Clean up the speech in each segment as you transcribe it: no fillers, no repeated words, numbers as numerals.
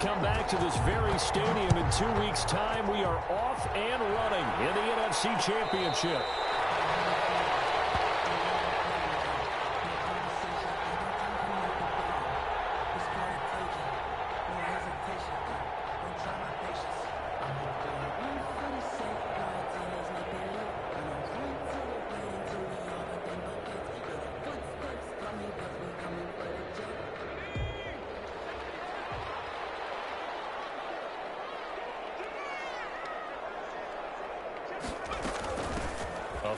come back to this very stadium in 2 weeks' time. We are off and running in the NFC Championship.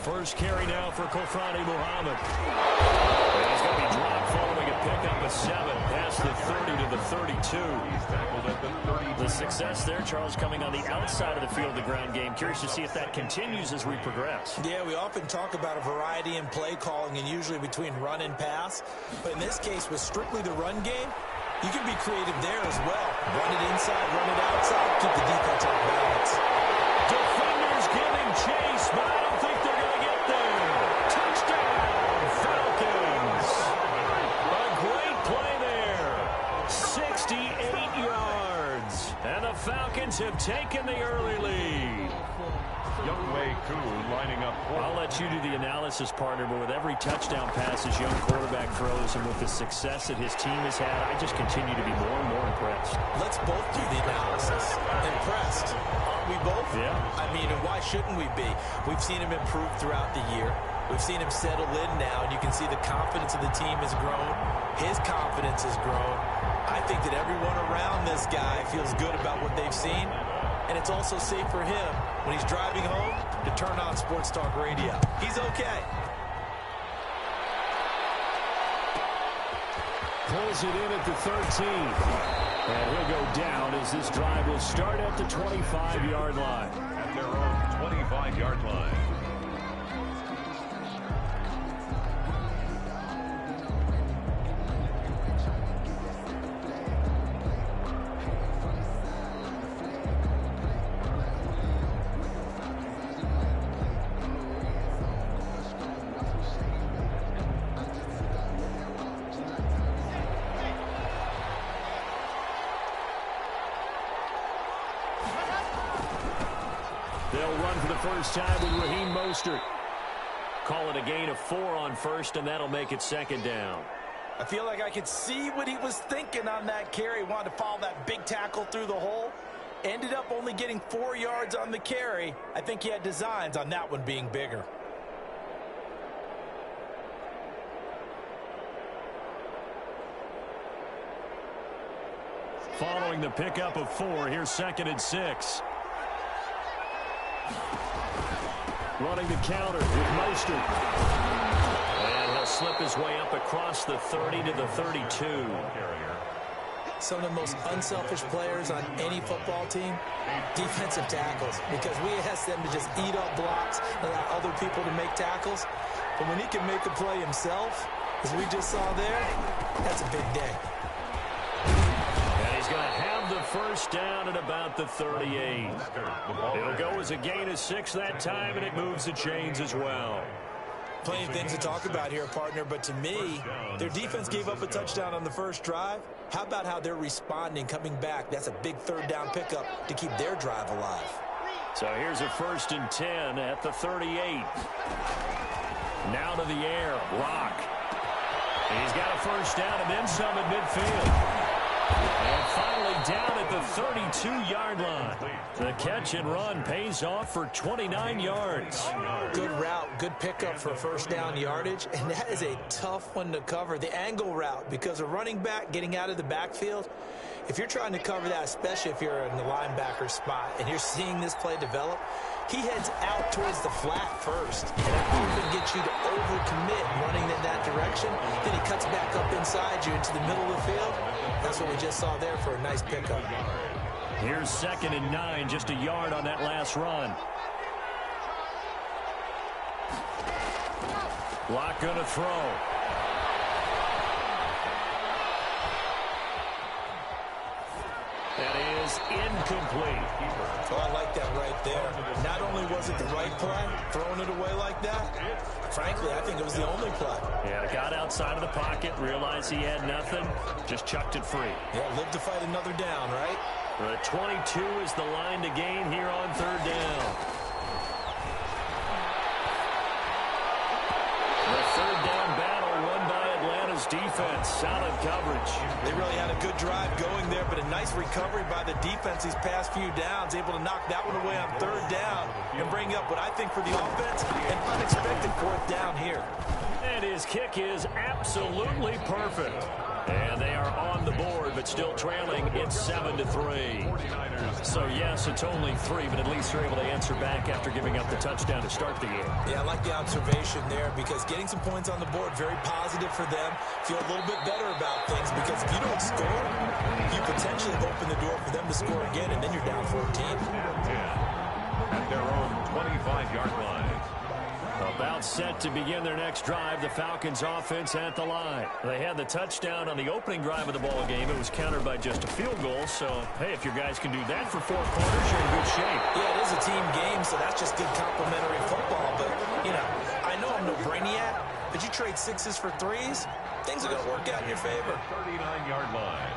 First carry now for Kofrani Muhammad. And he's going to be dropped following a pickup of 7 past the 30 to the 32. He's tackled at the 30. The success there, Charles, coming on the outside of the field of the ground game. Curious to see if that continues as we progress. Yeah, we often talk about a variety in play calling and usually between run and pass. But in this case, with strictly the run game, you can be creative there as well. Run it inside, run it outside, keep the defense off balance. Defenders giving chase, but I don't think they're going to get there. Touchdown, Falcons. A great play there. 68 yards. And the Falcons have taken the early lead. Youngwei Koo lining up. I'll let you do the analysis, partner, but with every touchdown pass his young quarterback throws and with the success that his team has had, I just continue to be more and more impressed. Let's both do the analysis. Impressed. Aren't we both? Yeah. I mean, why shouldn't we be? We've seen him improve throughout the year. We've seen him settle in now, and you can see the confidence of the team has grown. His confidence has grown. I think that everyone around this guy feels good about what they've seen. And it's also safe for him when he's driving home to turn on Sports Talk Radio. He's okay. Pulls it in at the 13. And he'll go down as this drive will start at the 25-yard line. At their own 25-yard line. They'll run for the first time with Raheem Mostert. Call it a gain of 4 on first, and that'll make it second down. I feel like I could see what he was thinking on that carry. Wanted to follow that big tackle through the hole. Ended up only getting 4 yards on the carry. I think he had designs on that one being bigger. Following the pickup of 4, here's 2nd and 6. Running the counter with Mostert. And he'll slip his way up across the 30 to the 32. Some of the most unselfish players on any football team, defensive tackles, because we ask them to just eat up blocks and allow other people to make tackles. But when he can make a play himself, as we just saw there, that's a big day. And he's going to have the first down at about the 38. It'll go as a gain of 6 that time, and it moves the chains as well. Plenty of things to talk about here, partner, but to me, their defense gave up a touchdown on the first drive. How about how they're responding, coming back? That's a big 3rd down pickup to keep their drive alive. So here's a 1st and 10 at the 38. Now to the air, Rock. And he's got a first down and then some at midfield. And finally down at the 32-yard line. The catch and run pays off for 29 yards. Good route, good pickup for first down yardage, and that is a tough one to cover. The angle route, because a running back getting out of the backfield, if you're trying to cover that, especially if you're in the linebacker spot and you're seeing this play develop, he heads out towards the flat first. And that often gets you to overcommit running in that direction. Then he cuts back up inside you into the middle of the field. That's what we just saw there for a nice pickup. Here's 2nd and 9, just a yard on that last run. Lock going to throw. That is is incomplete. Oh, I like that right there. Not only was it the right play, throwing it away like that, frankly, I think it was the only play. Yeah, got outside of the pocket, realized he had nothing, just chucked it free. Yeah, live to fight another down, right? 22 is the line to gain here on third down. The third down battle won by Atlanta's defense. Solid coverage. They really had a good drive going there, but a nice recovery by the defense these past few downs, able to knock that one away on third down and bring up what I think for the offense, an unexpected fourth down here. And his kick is absolutely perfect. And they are on the board, but still trailing. It's 7-3. So, yes, it's only 3, but at least they're able to answer back after giving up the touchdown to start the game. Yeah, I like the observation there because getting some points on the board, very positive for them. Feel a little bit better about things because if you don't score, you potentially open the door for them to score again, and then you're down 14. At their own 25-yard line. About set to begin their next drive, the Falcons offense at the line. They had the touchdown on the opening drive of the ball game. It was countered by just a field goal. So, hey, if your guys can do that for 4 quarters, you're in good shape. Yeah, it is a team game, so that's just good complimentary football. But, you know, I know I'm no brainiac, but you trade 6s for 3s, things are going to work out in your favor. 39-yard line.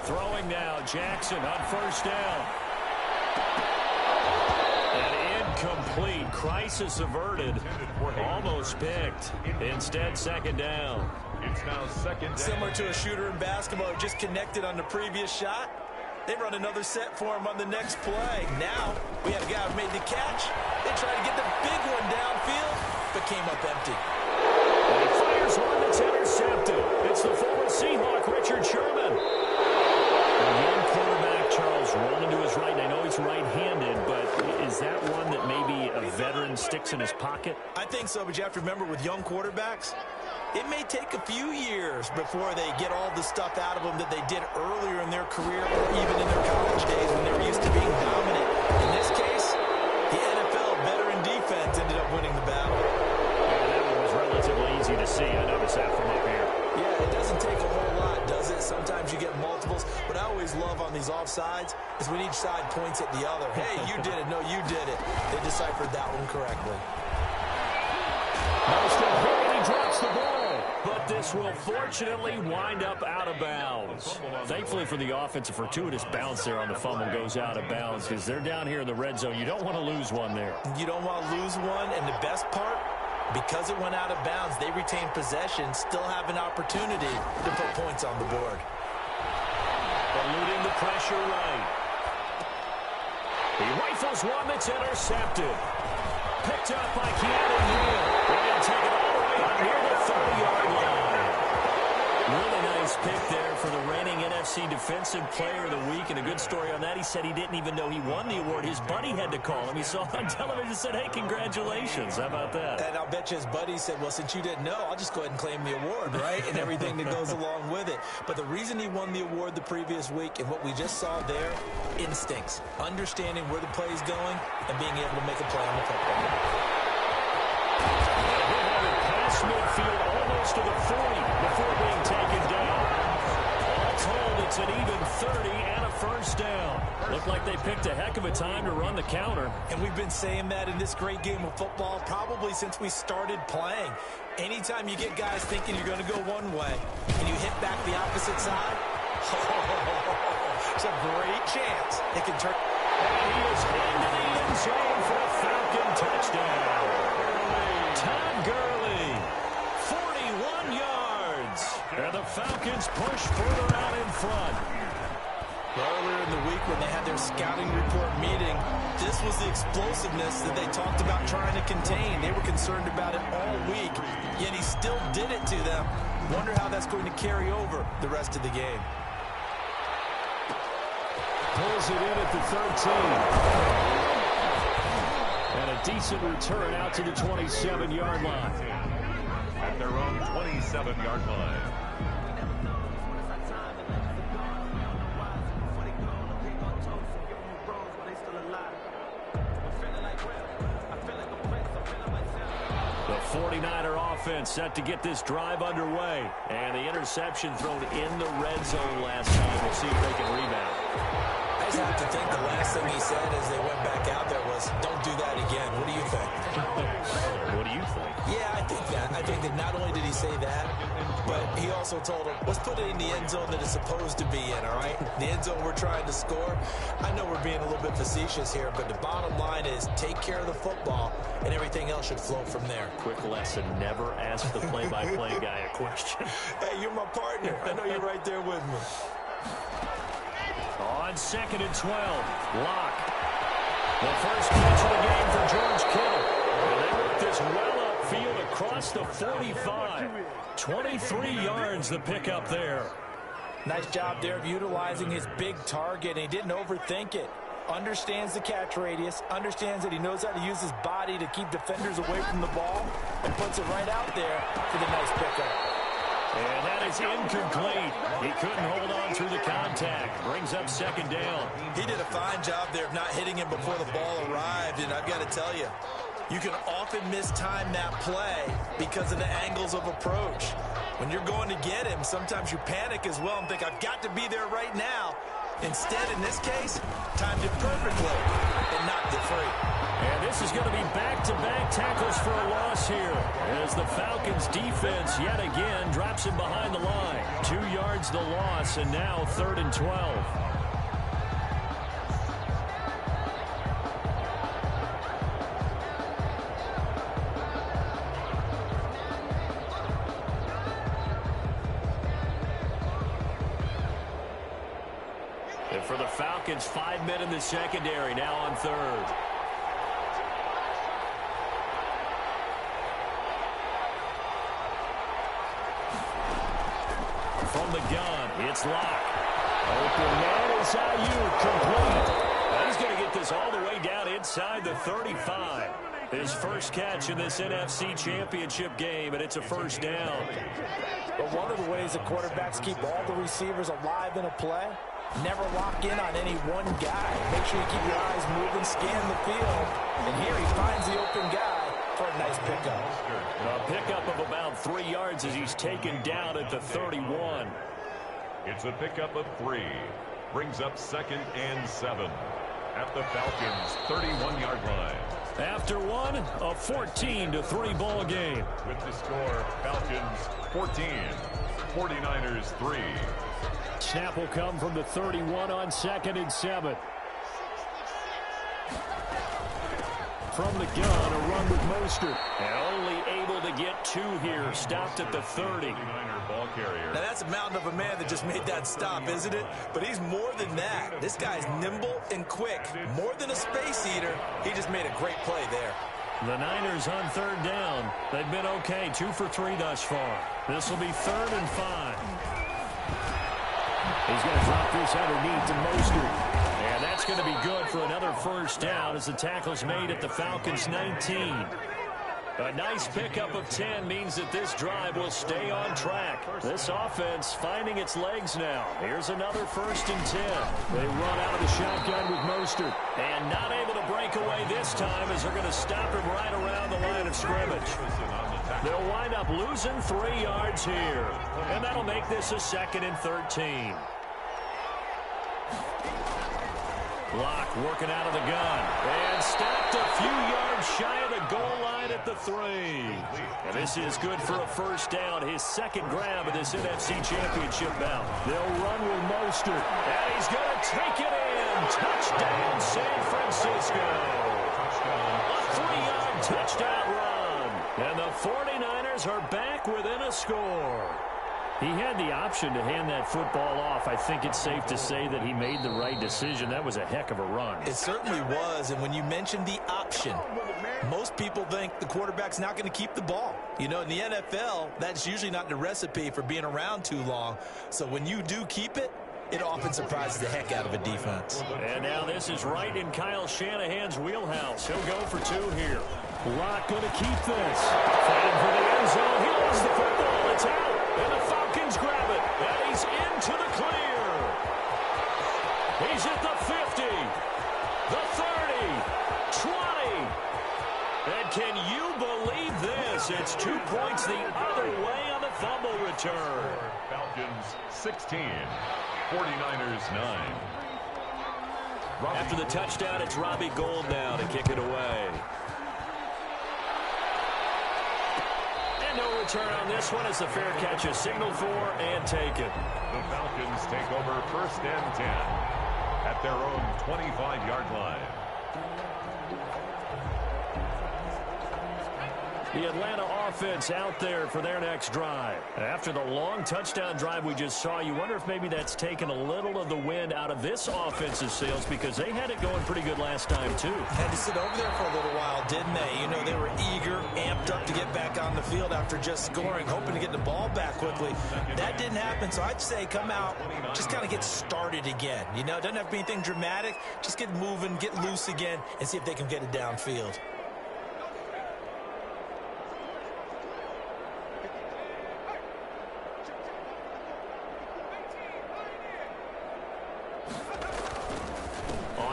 Throwing now, Jackson on first down. And incomplete. Crisis averted. Almost picked. Instead, second down. It's now second down. Similar to a shooter in basketball who just connected on the previous shot. They run another set for him on the next play. Now, we have a guy who made the catch. They try to get the big one downfield, but came up empty. And he fires one that's intercepted. It's the former Seahawk, Richard Sherman. A young quarterback, Charles, rolling to his right. I know he's right-handed, but is that one that maybe a veteran sticks in his pocket? I think so, but you have to remember with young quarterbacks, it may take a few years before they get all the stuff out of them that they did earlier in their career or even in their college days when they were used to being dominant. In this case, the NFL veteran defense ended up winning the battle. Yeah, that one was relatively easy to see. I noticed that from up here. Yeah, it doesn't take a whole lot, does it? Sometimes you get multiples. What I always love on these offsides is when each side points at the other. Hey, you did it. No, you did it. They deciphered that one correctly. Most of him, he drops the ball. But this will fortunately wind up out of bounds. Thankfully for the offense, a fortuitous bounce there on the fumble goes out of bounds because they're down here in the red zone. You don't want to lose one there. You don't want to lose one, and the best part, because it went out of bounds, they retain possession, still have an opportunity to put points on the board. Eluding the pressure right. He rifles one that's intercepted. Picked up by Keanu Neal. They'll take it all the way up near the 30-yard line. Really nice pick there for the reigning NFC Defensive Player of the Week. And a good story on that, he said he didn't even know he won the award. His buddy had to call him. He saw it on television and said, hey, congratulations. How about that? And I'll bet you his buddy said, well, since you didn't know, I'll just go ahead and claim the award, right? And everything that goes along with it. But the reason he won the award the previous week and what we just saw there, instincts, understanding where the play is going and being able to make a play on the football. Past midfield almost to the 40 before being taken down. All told, it's an even 30 and a first down. Looked like they picked a heck of a time to run the counter. And we've been saying that in this great game of football probably since we started playing. Anytime you get guys thinking you're going to go one way and you hit back the opposite side, it's a great chance it can turn. And he is into the end zone for a Falcon touchdown. Todd Gurley, 41 yards. And the Falcons push further out in front. Earlier in the week when they had their scouting report meeting, this was the explosiveness that they talked about trying to contain. They were concerned about it all week, yet he still did it to them. Wonder how that's going to carry over the rest of the game. Pulls it in at the 13. And a decent return out to the 27-yard line. At their own 27-yard line. The 49er offense set to get this drive underway. And the interception thrown in the red zone last time. We'll see if they can rebound. I just have to think the last thing he said as they went back out there was, don't do that again. What do you think? What do you think? Yeah, I think that. I think that not only did he say that, but he also told him, let's put it in the end zone that it's supposed to be in, all right? The end zone we're trying to score. I know we're being a little bit facetious here, but the bottom line is take care of the football, and everything else should flow from there. Quick lesson, never ask the play-by-play guy a question. Hey, you're my partner. I know you're right there with me. On 2nd and 12, Locke. The first catch of the game for George Kittle. And they work this well upfield across the 45. 23 yards the pickup there. Nice job there of utilizing his big target, and he didn't overthink it. Understands the catch radius, understands that he knows how to use his body to keep defenders away from the ball, and puts it right out there for the nice pickup. And that is incomplete. He couldn't hold on through the contact. Brings up 2nd down. He did a fine job there of not hitting him before the ball arrived, and I've got to tell you, you can often mistime that play because of the angles of approach. When you're going to get him, sometimes you panic as well and think, I've got to be there right now. Instead, in this case, timed it perfectly and knocked it free. And this is going to be back-to-back tackles for a loss here as the Falcons defense yet again drops him behind the line. 2 yards the loss, and now 3rd and 12. And for the Falcons, 5 men in the secondary, now on 3rd. From the gun, it's Locke. Open man is Ayuk, complete. Now he's going to get this all the way down inside the 35. His first catch in this NFC Championship game, and it's a 1st down. But one of the ways the quarterbacks keep all the receivers alive in a play, never lock in on any one guy. Make sure you keep your eyes moving, scan the field, and here he finds the open guy for a nice pickup. A pickup of about 3 yards as he's taken down at the 31. It's a pickup of 3. Brings up 2nd and 7 at the Falcons' 31-yard line. After one, a 14-3 ball game. With the score, Falcons 14, 49ers 3. Snap will come from the 31 on 2nd and 7. From the gun, a run with Mostert. And only able to get 2 here. Stopped at the 30. 49er ball carrier. Now that's a mountain of a man that just made that stop, isn't it? But he's more than that. This guy's nimble and quick. More than a space eater. He just made a great play there. The Niners on 3rd down. They've been okay, 2 for 3 thus far. This will be 3rd and 5. He's going to drop this underneath to Mostert. And that's going to be good for another 1st down as the tackle's made at the Falcons' 19. A nice pickup of 10 means that this drive will stay on track. This offense finding its legs now. Here's another 1st and 10. They run out of the shotgun with Mostert. And not able to break away this time as they're going to stop him right around the line of scrimmage. They'll wind up losing 3 yards here. And that'll make this a 2nd and 13. Locke working out of the gun. And stopped a few yards shy of the goal line at the 3. And this is good for a 1st down. His 2nd grab of this NFC Championship bout. They'll run with Mostert. And he's going to take it in. Touchdown, San Francisco. A 3-yard touchdown run. And the 49ers are back within a score. He had the option to hand that football off. I think it's safe to say that he made the right decision. That was a heck of a run. It certainly was, and when you mentioned the option, most people think the quarterback's not going to keep the ball. You know, in the NFL, that's usually not the recipe for being around too long. So when you do keep it, it often surprises the heck out of a defense. And now this is right in Kyle Shanahan's wheelhouse. He'll go for 2 here. Rock going to keep this. Fighting for the end zone. He lost the football. It's out. And the Falcons grab it. And he's into the clear. He's at the 50. The 30. 20. And can you believe this? It's 2 points the other way on the fumble return. Falcons 16. 49ers 9. After the touchdown, it's Robbie Gould now to kick it away. And no return on this one as the fair catch is signaled for and taken. The Falcons take over 1st and 10 at their own 25-yard line. The Atlanta offense out there for their next drive. After the long touchdown drive we just saw, you wonder if maybe that's taken a little of the wind out of this offense's sails because they had it going pretty good last time, too. Had to sit over there for a little while, didn't they? You know, they were eager, amped up to get back on the field after just scoring, hoping to get the ball back quickly. That didn't happen, so I'd say come out, just kind of get started again. You know, it doesn't have to be anything dramatic. Just get moving, get loose again, and see if they can get it downfield.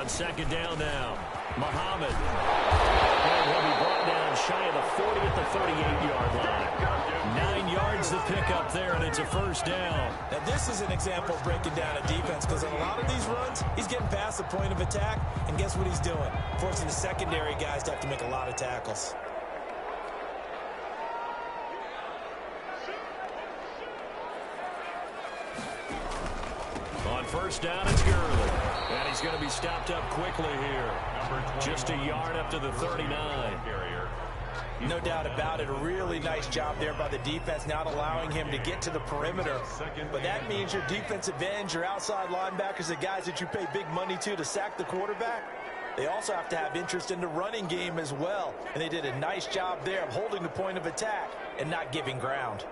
Second down now. Muhammad. And he'll be brought down shy of the 40 at the 38-yard line. 9 yards to pick up there, and it's a first down. Now, this is an example of breaking down a defense because on a lot of these runs, he's getting past the point of attack, and guess what he's doing? Forcing the secondary guys to have to make a lot of tackles. On first down, it's Gurley. And he's going to be stopped up quickly here. Just a yard up to the 39. No doubt about it. A really nice job there by the defense, not allowing him to get to the perimeter. But that means your defensive ends, your outside linebackers, the guys that you pay big money to sack the quarterback, they also have to have interest in the running game as well. And they did a nice job there of holding the point of attack and not giving ground.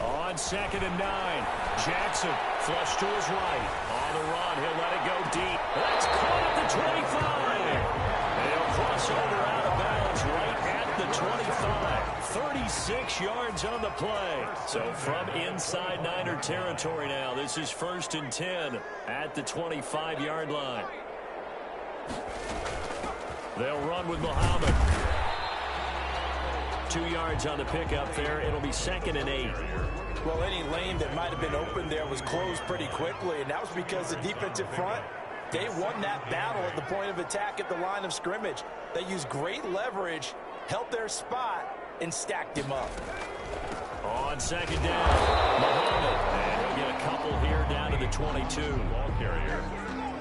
On 2nd and 9, Jackson flush to his right. On the run, he'll let it go deep. That's caught at the 25. And he'll cross over out of bounds right at the 25. 36 yards on the play. So from inside Niner territory now, this is 1st and 10 at the 25-yard line. They'll run with Muhammad. 2 yards on the pickup there. It'll be 2nd and 8. Well, any lane that might have been open there was closed pretty quickly, and that was because the defensive front, they won that battle at the point of attack at the line of scrimmage. They used great leverage, held their spot, and stacked him up. On 2nd down, Muhammad, and he'll get a couple here down to the 22. Ball carrier.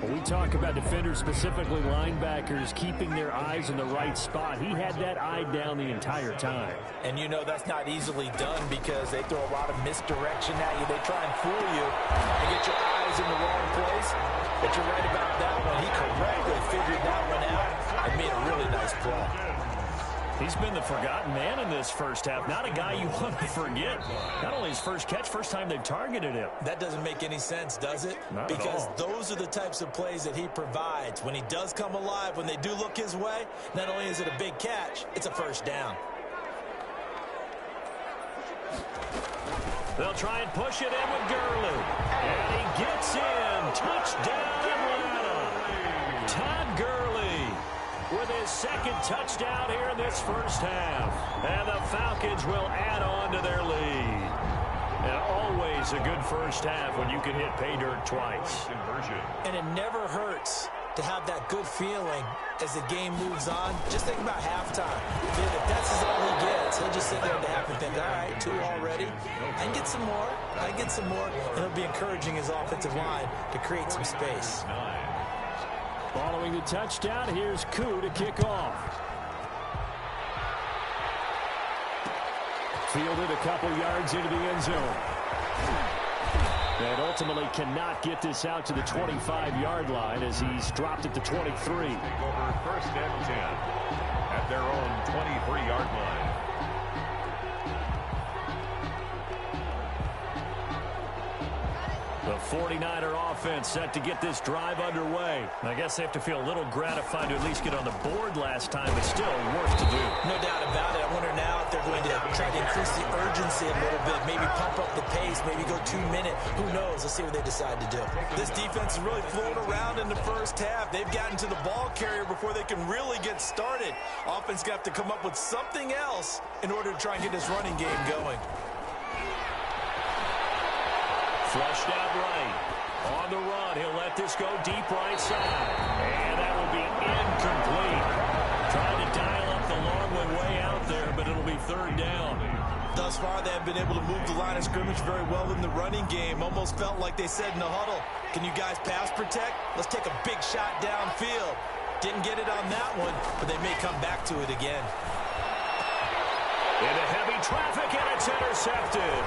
When we talk about defenders, specifically linebackers, keeping their eyes in the right spot, he had that eye down the entire time. And you know that's not easily done because they throw a lot of misdirection at you. They try and fool you and get your eyes in the wrong place. But you're right about that one. He correctly figured that one out and made a really nice play. He's been the forgotten man in this first half. Not a guy you want to forget. Not only his first catch, first time they've targeted him. That doesn't make any sense, does it? Not because at all. Those are the types of plays that he provides. When he does come alive, when they do look his way, not only is it a big catch, it's a first down. They'll try and push it in with Gurley. And he gets in. Touchdown, Atlanta. Todd Gurley with his 2nd touchdown here in this first half. And the Falcons will add on to their lead. And always a good first half when you can hit pay dirt twice. And it never hurts to have that good feeling as the game moves on. Just think about halftime. If that's all he gets, he'll just sit there at the half and think, all right, 2 already. I can get some more. I can get some more. And it'll be encouraging his offensive line to create some space. Following the touchdown, here's Koo to kick off. Fielded a couple yards into the end zone. And ultimately cannot get this out to the 25-yard line as he's dropped at the 23. Over 1st and 10 at their own 23-yard line. The 49er offense set to get this drive underway. I guess they have to feel a little gratified to at least get on the board last time, but still work to do. No doubt about it. I wonder now if they're going to try to increase the urgency a little bit, maybe pump up the pace, maybe go 2 minute. Who knows? Let's see what they decide to do. This defense is really floating around in the first half. They've gotten to the ball carrier before they can really get started. Offense got to come up with something else in order to try and get this running game going. Flushed out right. On the run, he'll let this go deep right side. And that will be incomplete. Trying to dial up the long one way out there, but it'll be third down. Thus far, they have been able to move the line of scrimmage very well in the running game. Almost felt like they said in the huddle, can you guys pass protect? Let's take a big shot downfield. Didn't get it on that one, but they may come back to it again. Into heavy traffic, and it's intercepted.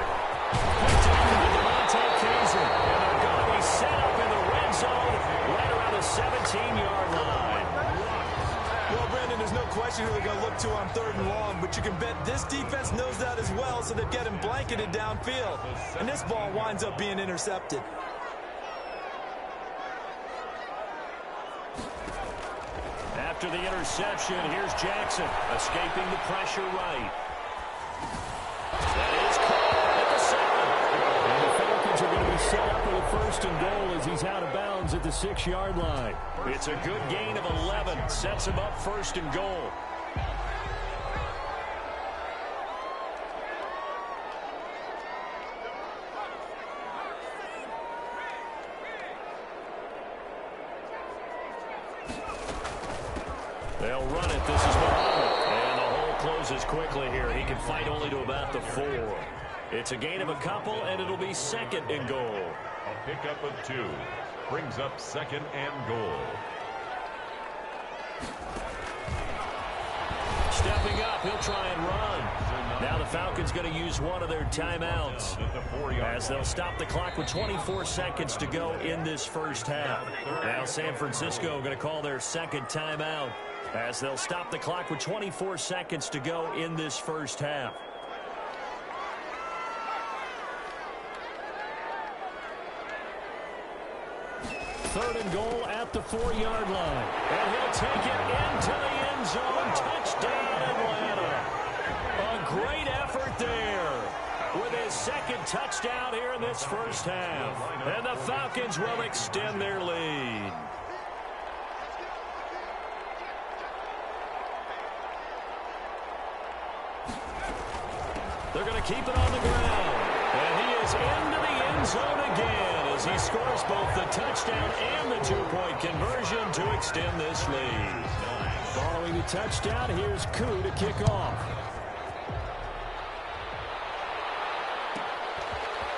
Picked up by Devontae Kaiser. And they're going to be set up in the red zone right around the 17-yard line. Well, Brandon, there's no question who they're going to look to on 3rd and long, but you can bet this defense knows that as well, so they've got him blanketed downfield. And this ball winds up being intercepted. After the interception, here's Jackson, escaping the pressure right. That is caught at the 7. And the Falcons are going to be set up with a 1st and goal as he's out of bounds at the 6-yard line. It's a good gain of 11. Sets him up 1st and goal. They'll run it. This is Muhammad. And the hole closes quickly here. He can fight only to about the 4. It's a gain of a couple, and it'll be 2nd and goal. A pickup of 2 brings up 2nd and goal. Stepping up, he'll try and run. Now the Falcons going to use one of their timeouts as they'll stop the clock with 24 seconds to go in this first half. Now San Francisco going to call their 2nd timeout as they'll stop the clock with 24 seconds to go in this first half. Third and goal at the 4-yard line. And he'll take it into the end zone. Touchdown, Atlanta. A great effort there with his 2nd touchdown here in this first half. And the Falcons will extend their lead. They're going to keep it on the ground. And he is into the end zone again as he scores both the touchdown and the 2-point conversion to extend this lead. Following the touchdown, here's Koo to kick off.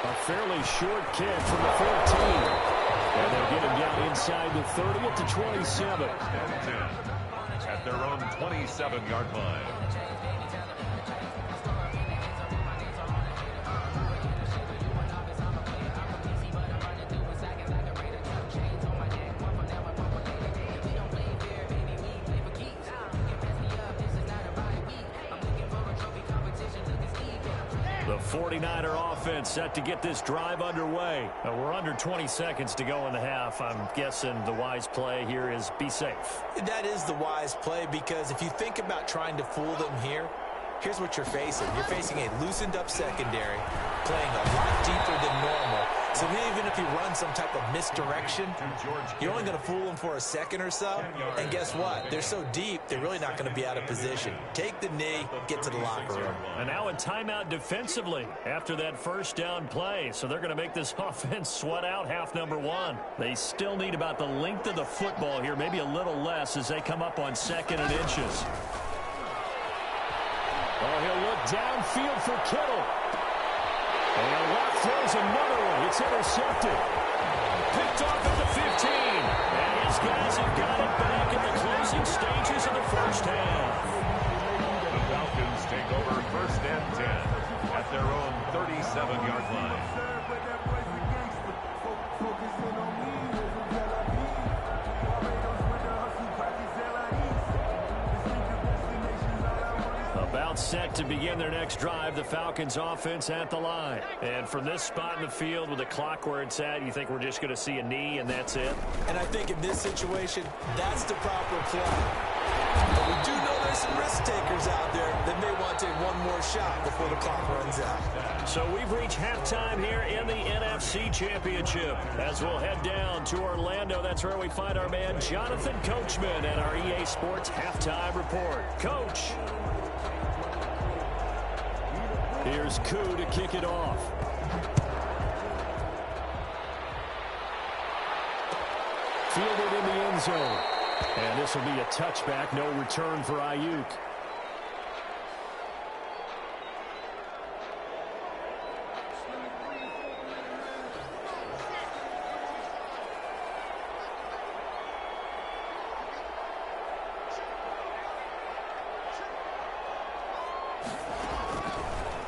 A fairly short kick from the 14. And they'll get him down inside the 30 at the 27. And 10 at their own 27-yard line. The 49er offense set to get this drive underway. We're under 20 seconds to go in the half. I'm guessing the wise play here is be safe. That is the wise play, because if you think about trying to fool them here, here's what you're facing. You're facing a loosened up secondary, playing a lot deeper than normal. So even if you run some type of misdirection, you're only going to fool them for a second or so. And guess what? They're so deep, they're really not going to be out of position. Take the knee, get to the locker room. And now a timeout defensively after that first down play. So they're going to make this offense sweat out half number 1. They still need about the length of the football here, maybe a little less as they come up on 2nd and inches. Oh, he'll look downfield for Kittle. And Watt throws another one. It's intercepted. Picked off at the 15. And his guys have got it back in the closing stages of the first half. The Falcons take over 1st and 10 at their own 37-yard line. About set to begin their next drive. The Falcons offense at the line. And from this spot in the field with the clock where it's at, you think we're just going to see a knee and that's it? And I think in this situation, that's the proper play. But we do know there's some risk takers out there that may want to take one more shot before the clock runs out. So we've reached halftime here in the NFC Championship. As we'll head down to Orlando, that's where we find our man Jonathan Coachman at our EA Sports Halftime Report. Coach. Here's Koo to kick it off. Fielded in the end zone. And this will be a touchback, no return for Ayuk.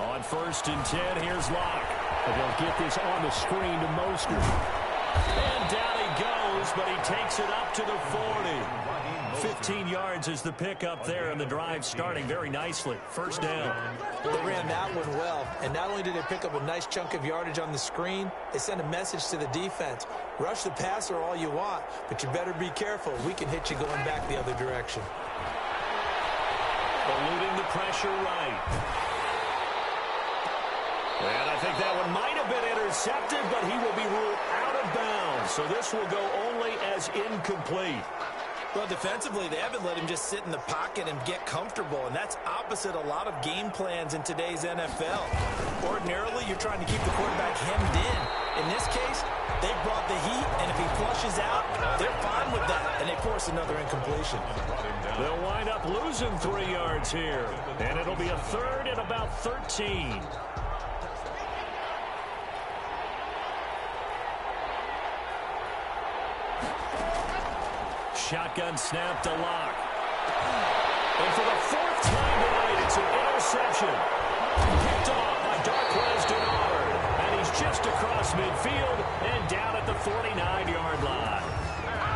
On 1st and 10, here's Locke. And they'll get this on the screen to Mostert. And down he goes, but he takes it up to the 40. 15 yards is the pickup there, and the drive starting very nicely. First down. They ran that one well, and not only did they pick up a nice chunk of yardage on the screen, they sent a message to the defense. Rush the passer all you want, but you better be careful. We can hit you going back the other direction. Eluding the pressure right. And I think that one might have been intercepted, but he will be ruled out of bounds. So this will go only as incomplete. Well, defensively, they haven't let him just sit in the pocket and get comfortable, and that's opposite a lot of game plans in today's NFL. Ordinarily, you're trying to keep the quarterback hemmed in. In this case, they brought the heat, and if he flushes out, they're fine with that, and they force another incompletion. They'll wind up losing 3 yards here, and it'll be a 3rd and about 13. Shotgun snap to Locke. And for the 4th time tonight, it's an interception. Picked off by Darquez Denard. And he's just across midfield and down at the 49-yard line.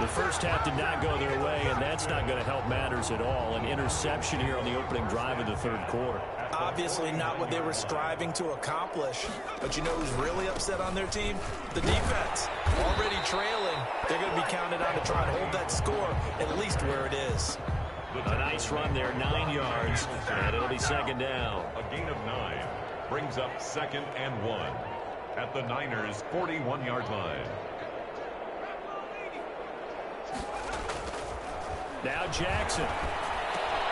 The first half did not go their way, and that's not going to help matters at all. An interception here on the opening drive of the 3rd quarter. Obviously not what they were striving to accomplish. But you know who's really upset on their team? The defense. Already trailing. They're going to be counted on to try and hold that score at least where it is. A nice run there, 9 yards. And it'll be 2nd down. A gain of 9 brings up 2nd and 1 at the Niners' 41-yard line. Now Jackson.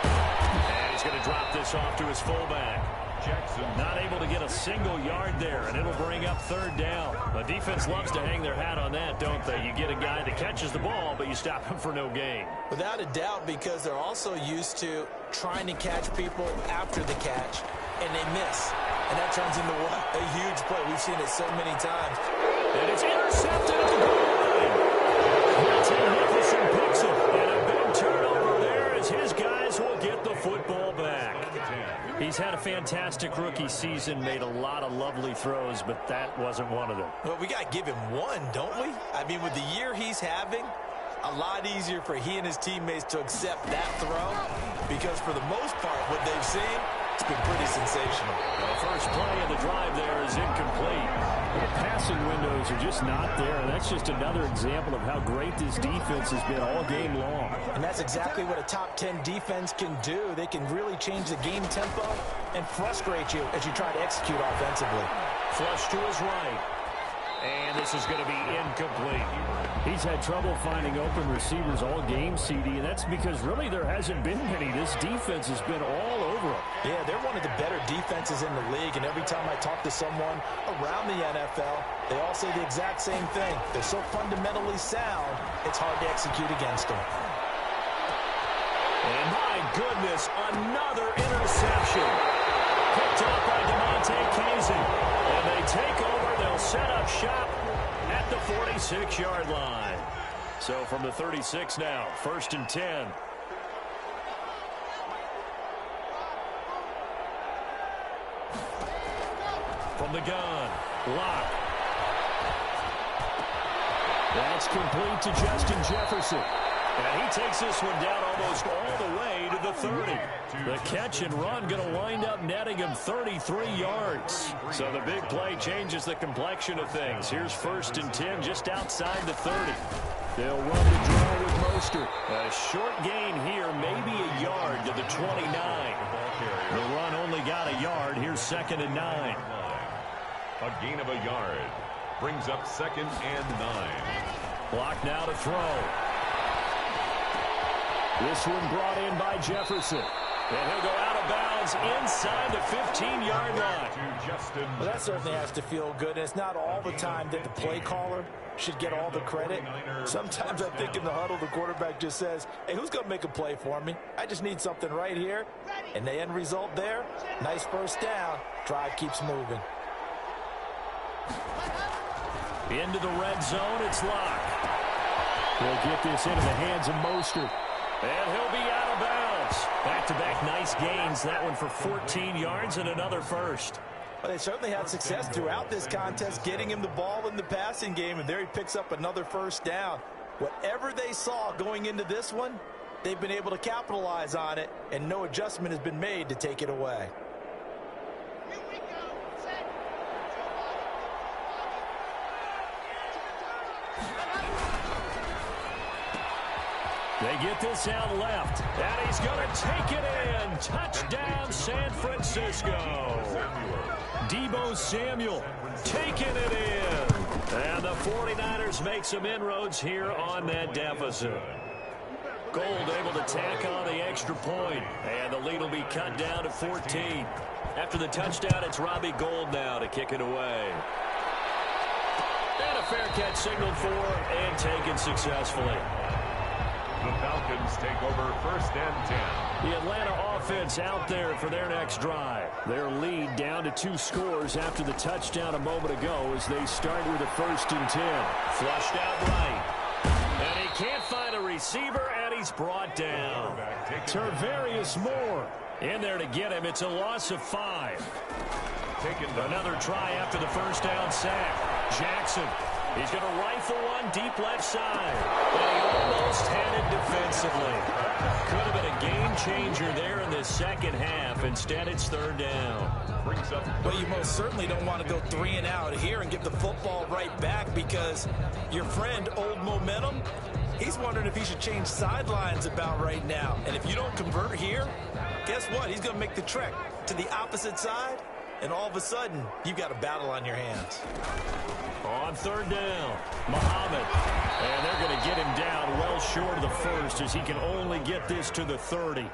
And he's going to drop this off to his fullback. Jackson not able to get a single yard there, and it'll bring up 3rd down. The defense loves to hang their hat on that, don't they? You get a guy that catches the ball, but you stop him for no gain. Without a doubt, because they're also used to trying to catch people after the catch, and they miss. And that turns into what? A huge play. We've seen it so many times. And it's intercepted at the goal line. Nicholson picks it, and a big turnover there as his guys will get the football back. He's had a fantastic rookie season, made a lot of lovely throws, but that wasn't one of them. Well, we got to give him one, don't we? I mean, with the year he's having, a lot easier for he and his teammates to accept that throw because for the most part, what they've seen, it's been pretty sensational. The first play of the drive there is incomplete. The passing windows are just not there, and that's just another example of how great this defense has been all game long. And that's exactly what a top 10 defense can do. They can really change the game tempo and frustrate you as you try to execute offensively. Flush to his right. And this is going to be incomplete. He's had trouble finding open receivers all game, CD, and that's because really there hasn't been many. This defense has been all over them. Yeah, they're one of the better defenses in the league, and every time I talk to someone around the NFL, they all say the exact same thing. They're so fundamentally sound, it's hard to execute against them. And my goodness, another interception. Picked up by DeMonte Casey. And they take over. They'll set up shop at the 46-yard line. So from the 36 now, 1st and 10. From the gun, Locke. That's complete to Justin Jefferson. And he takes this one down almost all the way to the 30. The catch and run going to wind up netting him 33 yards. So the big play changes the complexion of things. Here's 1st and 10 just outside the 30. They'll run the draw with Mostert. A short gain here, maybe a yard to the 29. The run only got a yard. Here's 2nd and 9. A gain of a yard. Brings up 2nd and 9. Block now to throw. This one brought in by Jefferson. And he'll go out of bounds inside the 15-yard line. Well, that certainly has to feel good. It's not all the time that the play caller should get all the credit. Sometimes I think in the huddle, the quarterback just says, hey, who's going to make a play for me? I just need something right here. And the end result there, nice 1st down. Drive keeps moving. Into the red zone, it's Locke. He'll get this into the hands of Mostert. And he'll be out of bounds. Back-to-back nice gains. That one for 14 yards and another 1st. Well, they certainly had success throughout this contest, getting him the ball in the passing game, and there he picks up another 1st down. Whatever they saw going into this one, they've been able to capitalize on it, and no adjustment has been made to take it away. They get this out left, and he's going to take it in. Touchdown, San Francisco. Deebo Samuel taking it in. And the 49ers make some inroads here on that deficit. Gold able to tack on the extra point, and the lead will be cut down to 14. After the touchdown, it's Robbie Gould now to kick it away. And a fair catch signaled for and taken successfully. The Falcons take over 1st and 10. The Atlanta offense out there for their next drive. Their lead down to 2 scores after the touchdown a moment ago as they start with a 1st and 10. Flushed out right. And he can't find a receiver, and he's brought down. Tarvarius Moore in there to get him. It's a loss of 5. Another try after the 1st down sack. Jackson. He's going to rifle one deep left side. And he almost had it defensively. Could have been a game changer there in the second half. Instead, it's 3rd down. Well, you most certainly don't want to go 3 and out here and get the football right back because your friend, Old Momentum, he's wondering if he should change sidelines about right now. And if you don't convert here, guess what? He's going to make the trek to the opposite side. And all of a sudden, you've got a battle on your hands. On 3rd down, Muhammad. And they're going to get him down well short of the 1st as he can only get this to the 30.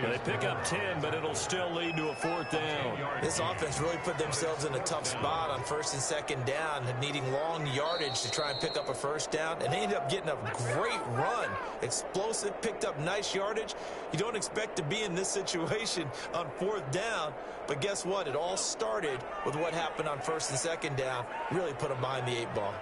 They pick up 10, but it'll still lead to a 4th down. This offense really put themselves in a tough spot on 1st and 2nd down, needing long yardage to try and pick up a 1st down, and they ended up getting a great run. Explosive, picked up nice yardage. You don't expect to be in this situation on 4th down, but guess what? It all started with what happened on 1st and 2nd down. Really put them behind the 8 ball.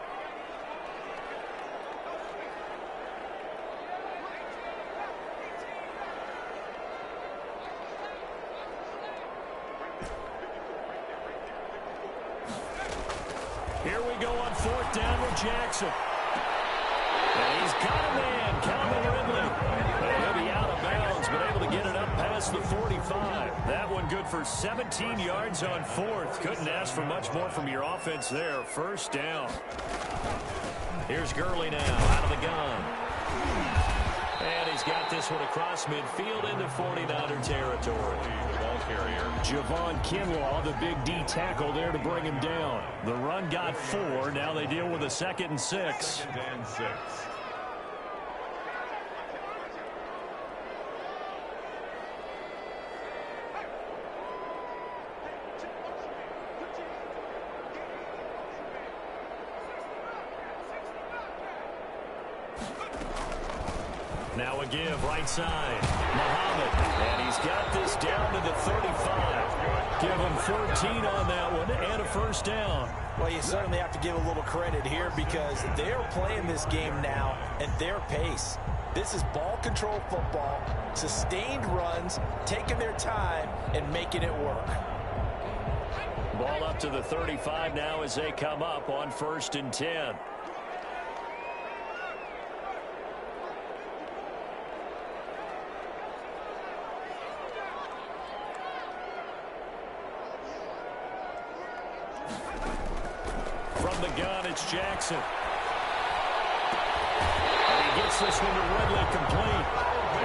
Here we go on 4th down with Jackson. And he's got a man, Calvin Ridley. And he'll be out of bounds, but able to get it up past the 45. That one good for 17 yards on 4th. Couldn't ask for much more from your offense there. 1st down. Here's Gurley now, out of the gun. And he's got this one across midfield into 49er territory. Ball carrier. Javon Kinlaw, the big D tackle there to bring him down. The run got 4. Now they deal with a 2nd and 6. 2nd and 6. Now a give, right side. Muhammad, and he's got this down to the 35. Give him 14 on that one and a 1st down. Well, you certainly have to give a little credit here because they're playing this game now at their pace. This is ball control football, sustained runs, taking their time, and making it work. Ball up to the 35 now as they come up on 1st and 10. gun, it's Jackson. And he gets this one to Ridley complete.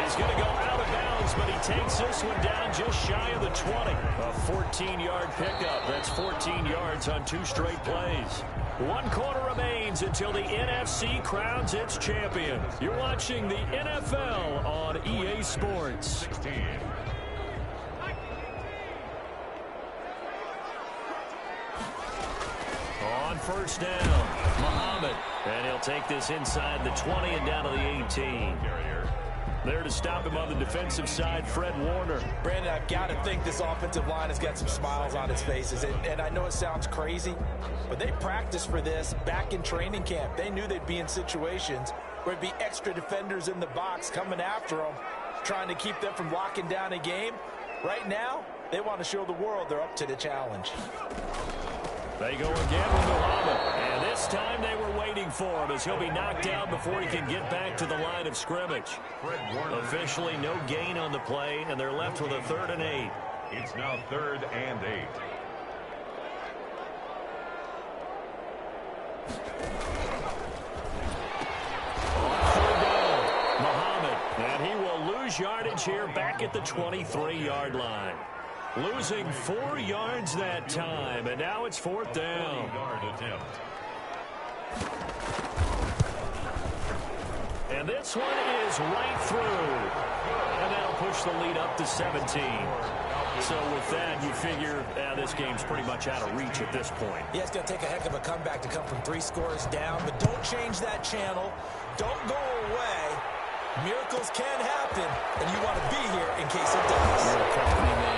He's going to go out of bounds, but he takes this one down just shy of the 20. A 14-yard pickup. That's 14 yards on 2 straight plays. 1 quarter remains until the NFC crowns its champion. You're watching the NFL on EA Sports. 16. On first down, Muhammad. And he'll take this inside the 20 and down to the 18. There to stop him on the defensive side, Fred Warner. Brandon, I've got to think this offensive line has got some smiles on its faces. And I know it sounds crazy, but they practiced for this back in training camp. They knew they'd be in situations where it'd be extra defenders in the box coming after them, trying to keep them from locking down a game. Right now, they want to show the world they're up to the challenge. They go again with Muhammad. And this time they were waiting for him as he'll be knocked down before he can get back to the line of scrimmage. Officially no gain on the play, and they're left with a 3rd and 8. It's now 3rd and 8. On 3rd down, Muhammad. And he will lose yardage here back at the 23-yard line. Losing 4 yards that time, and now it's 4th down. 40-yard attempt. And this one is right through. And that'll push the lead up to 17. So with that, you figure this game's pretty much out of reach at this point. Yeah, it's going to take a heck of a comeback to come from 3 scores down, but don't change that channel. Don't go away. Miracles can happen, and you want to be here in case it does. You're a company man.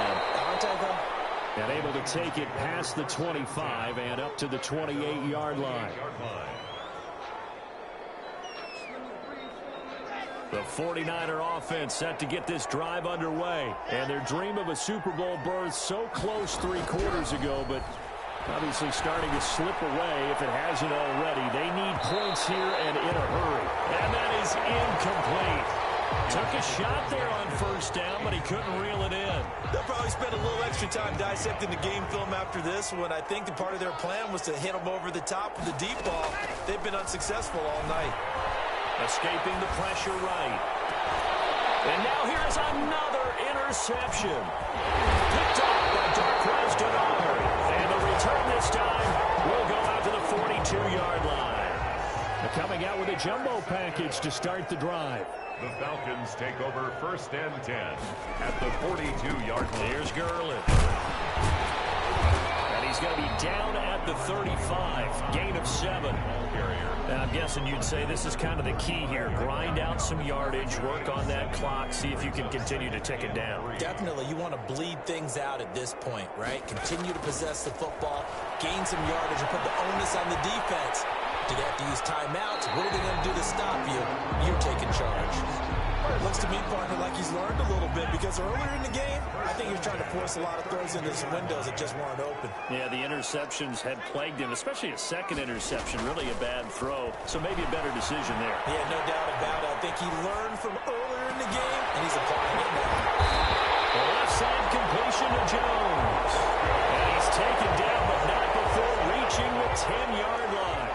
And able to take it past the 25 and up to the 28-yard line. The 49er offense set to get this drive underway. And their dream of a Super Bowl berth so close 3 quarters ago, but obviously starting to slip away if it hasn't already. They need points here and in a hurry. And that is incomplete. Took a shot there on first down, but he couldn't reel it in. They'll probably spend a little extra time dissecting the game film after this one. I think the part of their plan was to hit them over the top with the deep ball. They've been unsuccessful all night. Escaping the pressure right. And now here's another interception. Picked up by Darquez Denard. And the return this time will go out to the 42-yard line. They're coming out with a jumbo package to start the drive. The Falcons take over 1st and 10 at the 42-yard line. Here's Gurley. And he's going to be down at the 35. Gain of 7. And I'm guessing you'd say this is kind of the key here. Grind out some yardage, work on that clock, see if you can continue to tick it down. Definitely, you want to bleed things out at this point, right? Continue to possess the football, gain some yardage, and put the onus on the defense. Do they have to use timeouts? What are they going to do to stop you? You're taking charge. It looks to me, partner, like he's learned a little bit because earlier in the game, I think he was trying to force a lot of throws into some windows that just weren't open. Yeah, the interceptions had plagued him, especially a second interception, really a bad throw. So maybe a better decision there. Yeah, no doubt about it. I think he learned from earlier in the game, and he's applying it now. The left side completion to Jones. And he's taken down, but not before reaching the 10-yard line.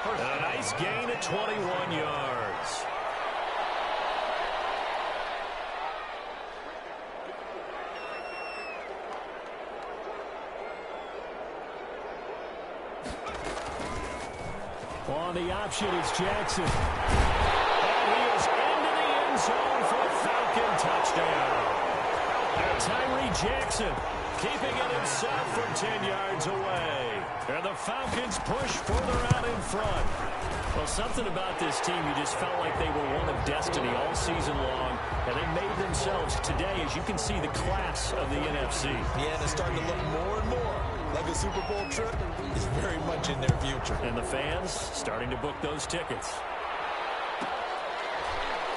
A nice gain at 21 yards. On the option, it's Jackson. And he is into the end zone for a Falcon touchdown. And Tyree Jackson keeping it himself from 10 yards away. And the Falcons push further out in front. Well, something about this team, you just felt like they were one of destiny all season long. And they made themselves today, as you can see, the class of the NFC. Yeah, and it's starting to look more and more like a Super Bowl trip is very much in their future. And the fans starting to book those tickets.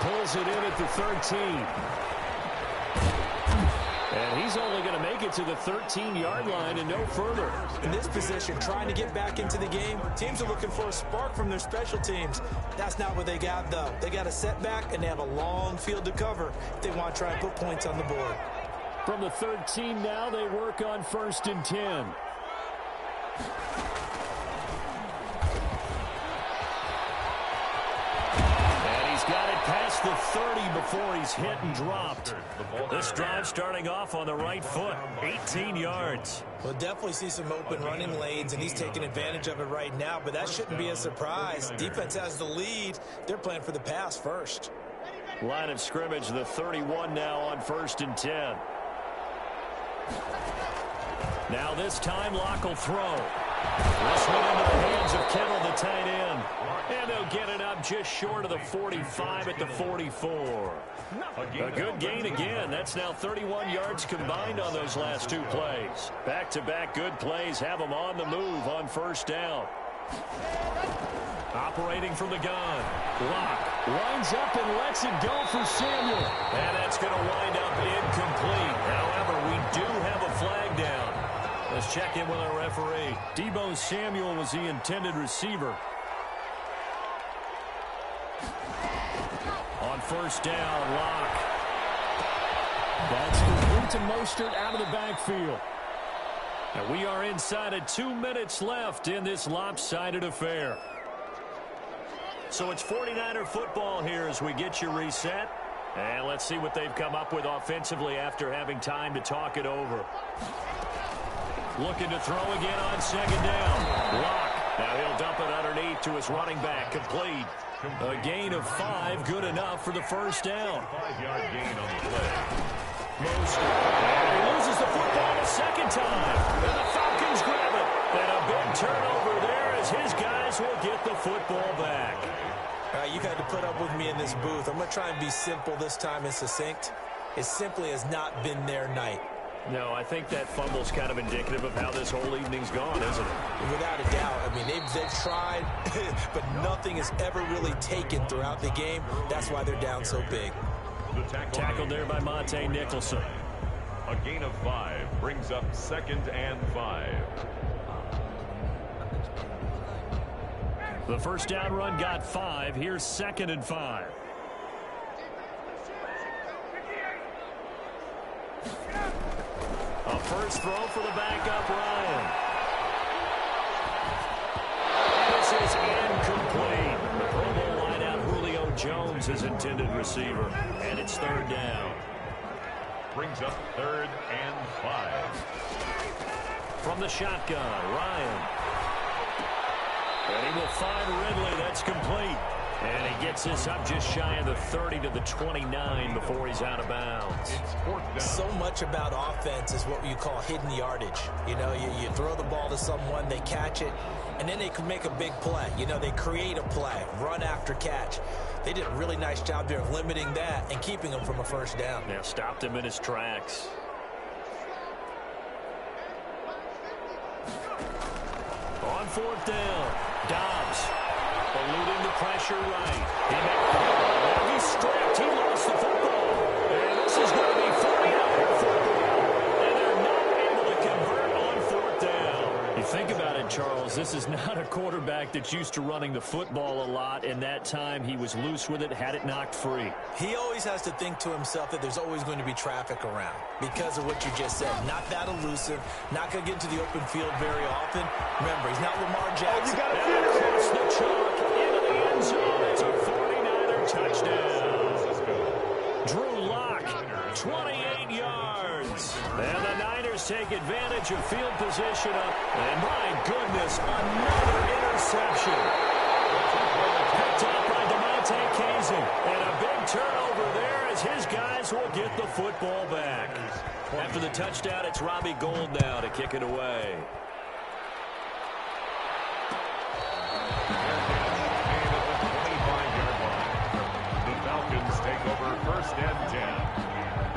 Pulls it in at the 13. And he's only going to make it to the 13-yard line and no further. In this position, trying to get back into the game, teams are looking for a spark from their special teams. That's not what they got, though. They got a setback, and they have a long field to cover if they want to try and put points on the board. From the 13 now, they work on 1st and 10. past the 30 before he's hit and dropped. This drive starting off on the right foot, 18 yards. We'll definitely see some open running lanes, and he's taking advantage of it right now, but that shouldn't be a surprise. Defense has the lead. They're playing for the pass first. Line of scrimmage, the 31 now on 1st and 10. Now this time, Locke will throw. This one into the hands of Kittle, the tight end. And they'll get it up just short of the 45 at the 44. A good gain again. That's now 31 yards combined on those last 2 plays. Back-to-back good plays have them on the move on 1st down. Operating from the gun. Locke lines up and lets it go for Samuel. And that's going to wind up incomplete. However, we do have a flag down. Let's check in with our referee. Deebo Samuel was the intended receiver. On 1st down, Locke. That's complete to Mostert out of the backfield. And we are inside of 2 minutes left in this lopsided affair. So it's 49er football here as we get you reset. And let's see what they've come up with offensively after having time to talk it over. Looking to throw again on 2nd down. Locke. Now he'll dump it underneath to his running back. Complete. A gain of 5, good enough for the 1st down. 5-yard gain on the play. Mostert. And he loses the football a 2nd time. And the Falcons grab it. And a big turnover there as his guys will get the football back. You've had to put up with me in this booth. I'm going to try and be simple this time and succinct. It simply has not been their night. No, I think that fumble's kind of indicative of how this whole evening's gone, isn't it? Without a doubt. I mean, they've tried, but nothing has ever really taken throughout the game. That's why they're down so big. The Tackled there by Monte Nicholson. A gain of 5 brings up 2nd and 5. The 1st down run got 5. Here's 2nd and 5. A first throw for the backup, Ryan. This is incomplete. The Pro Bowl wideout, Julio Jones, is intended receiver. And it's 3rd down. Brings up 3rd and 5. From the shotgun, Ryan. And he will find Ridley. That's complete. And he gets this up just shy of the 30 to the 29 before he's out of bounds. So much about offense is what you call hidden yardage. You know, you throw the ball to someone, they catch it, and then they can make a big play. You know, they create a play, run after catch. They did a really nice job there of limiting that and keeping him from a 1st down. Yeah, stopped him in his tracks. On 4th down, Dobbs. Eluding the pressure right. He's stripped. He lost the football. And this is going to be 49er football. And they're not able to convert on 4th down. You think about it, Charles. This is not a quarterback that's used to running the football a lot. And that time he was loose with it, had it knocked free. He always has to think to himself that there's always going to be traffic around because of what you just said. Not that elusive. Not going to get into the open field very often. Remember, he's not Lamar Jackson. And across the chalk into the end zone. It's a 49er touchdown. Drew Locke, 28 yards. And the Niners take advantage of field position up. And my goodness, another interception. Picked up by DeMonte Casey. And a big turnover there as his guys will get the football back. After the touchdown, it's Robbie Gould now to kick it away. Take over 1st and 10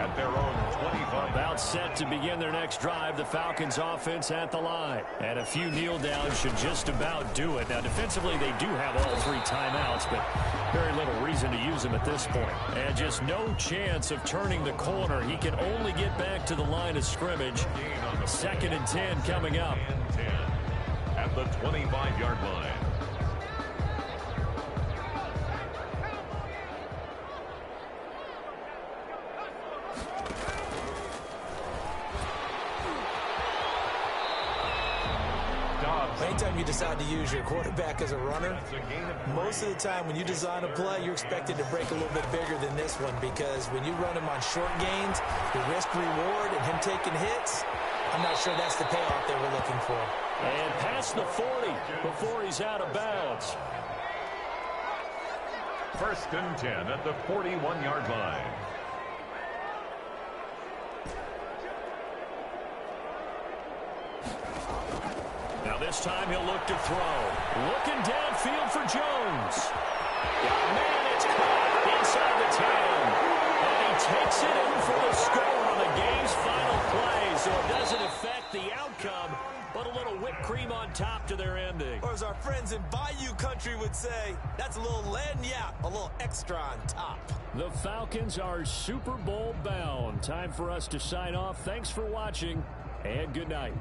at their own 25. About set to begin their next drive. The Falcons offense at the line. And a few kneel downs should just about do it. Now, defensively, they do have all 3 timeouts, but very little reason to use them at this point. And just no chance of turning the corner. He can only get back to the line of scrimmage. 2nd and 10 coming up. At the 25-yard line. anytime you decide to use your quarterback as a runner, most of the time when you design a play, you're expected to break a little bit bigger than this one, because when you run him on short gains, the risk-reward and him taking hits, I'm not sure that's the payoff that we're looking for. And past the 40 before he's out of bounds. 1st and 10 at the 41-yard line. Now this time he'll look to throw. Looking downfield for Jones. Man, it's caught inside the 10. And he takes it in for the score on the game's final play. So it doesn't affect the outcome, but a little whipped cream on top to their ending. Or as our friends in Bayou Country would say, that's a little lagniappe, a little extra on top. The Falcons are Super Bowl bound. Time for us to sign off. Thanks for watching, and good night.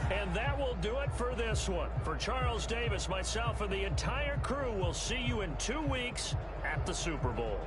And that will do it for this one. For Charles Davis, myself, and the entire crew, we'll see you in 2 weeks at the Super Bowl.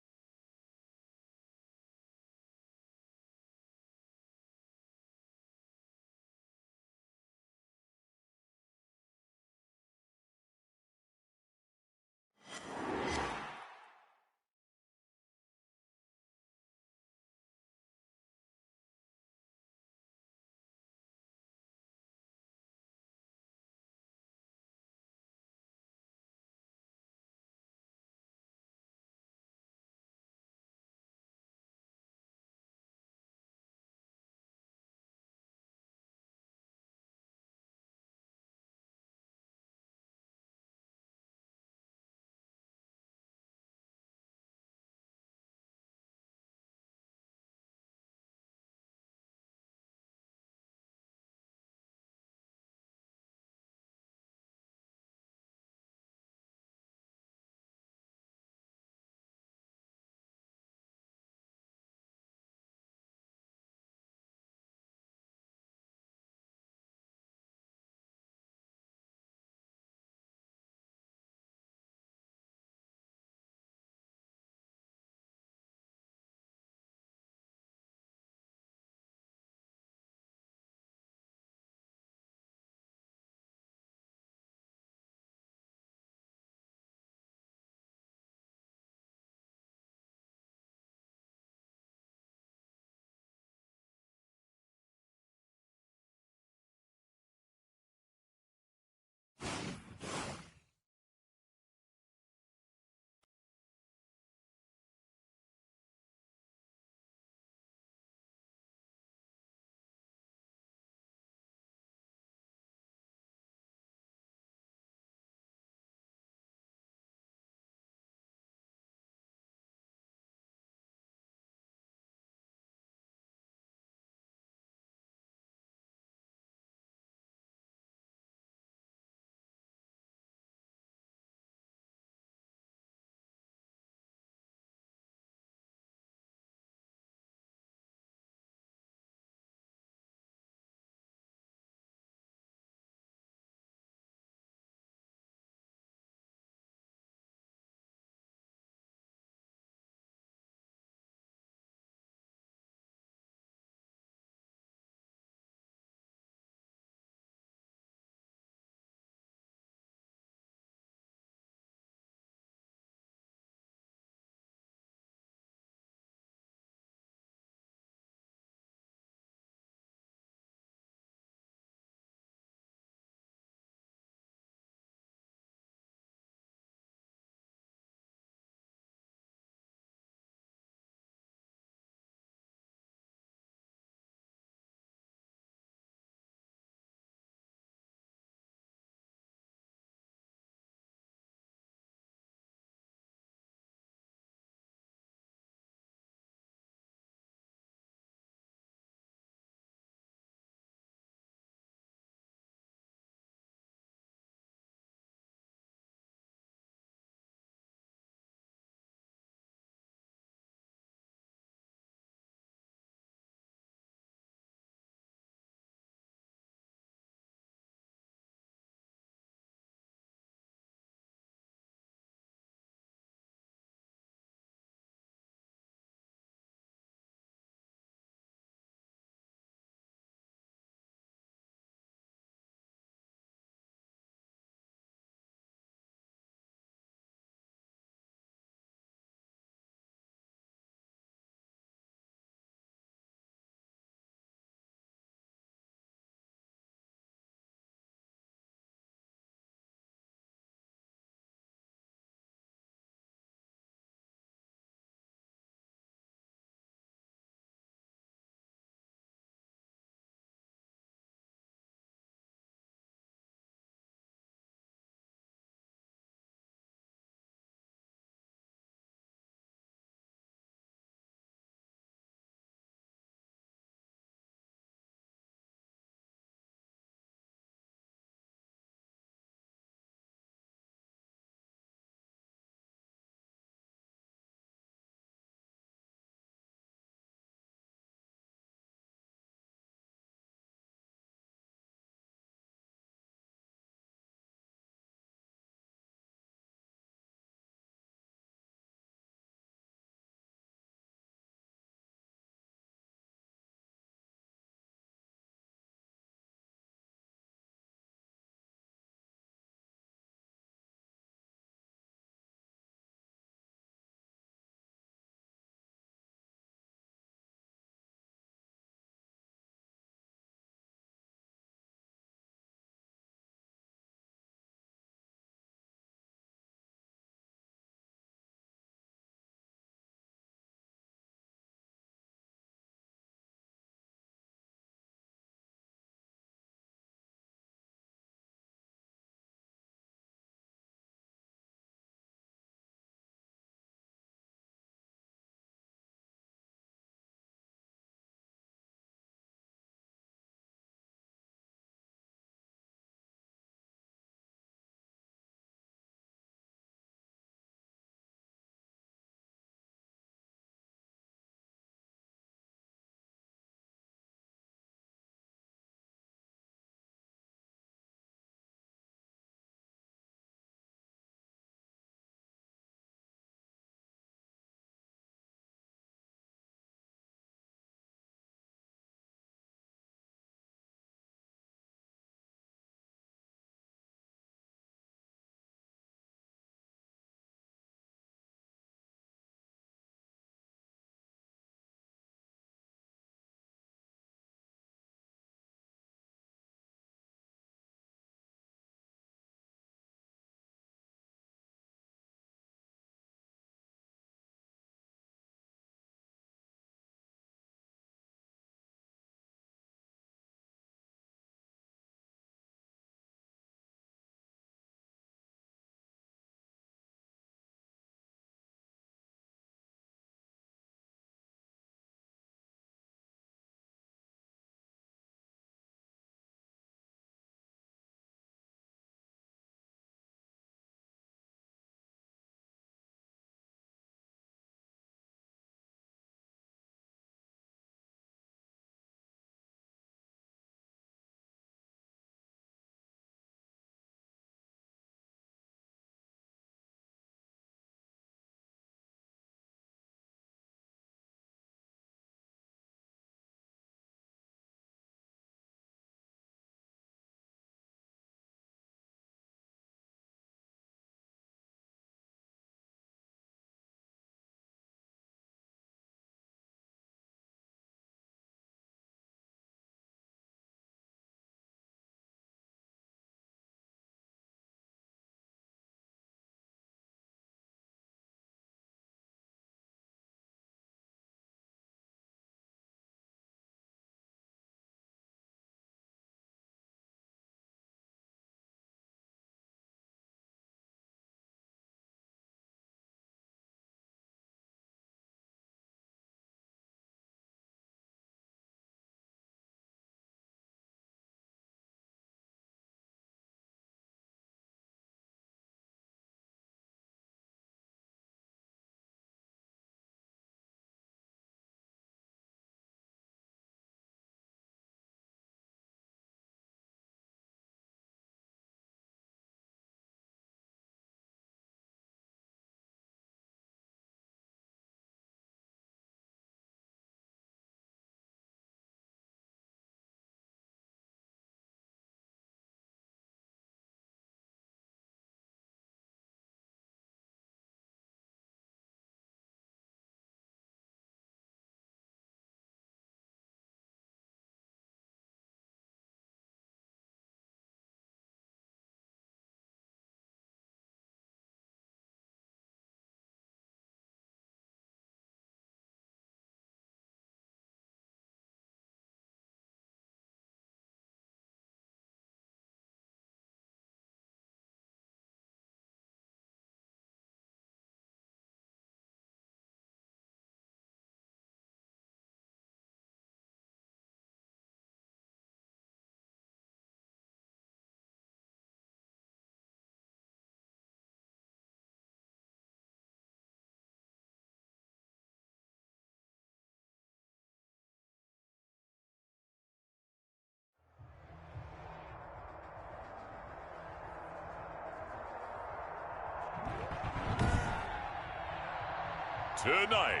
Tonight,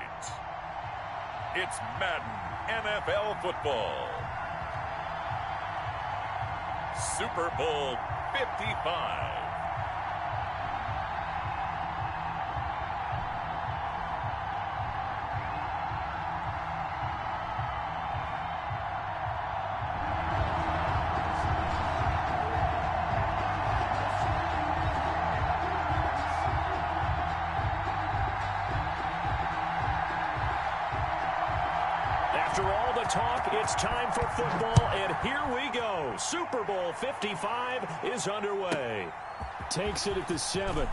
it's Madden NFL football. Super Bowl 55. After all the talk, it's time for football, and here we go. Super Bowl 55 is underway. Takes it at the 7.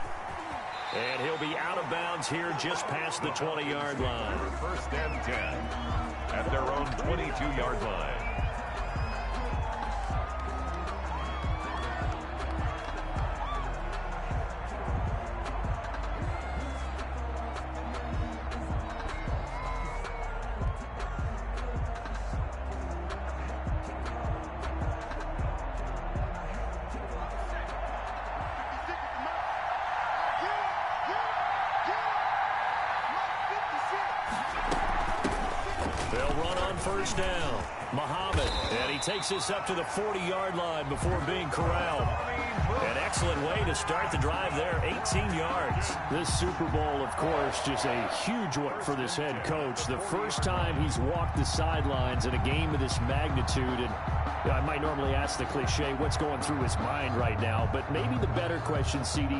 And he'll be out of bounds here just past the 20-yard line. First and 10 at their own 22-yard line. They'll run on first down. Muhammad, and he takes this up to the 40-yard line before being corralled. An excellent way to start the drive there, 18 yards. This Super Bowl, of course, just a huge one for this head coach. The first time he's walked the sidelines in a game of this magnitude, and I might normally ask the cliche, what's going through his mind right now, but maybe the better question, CD,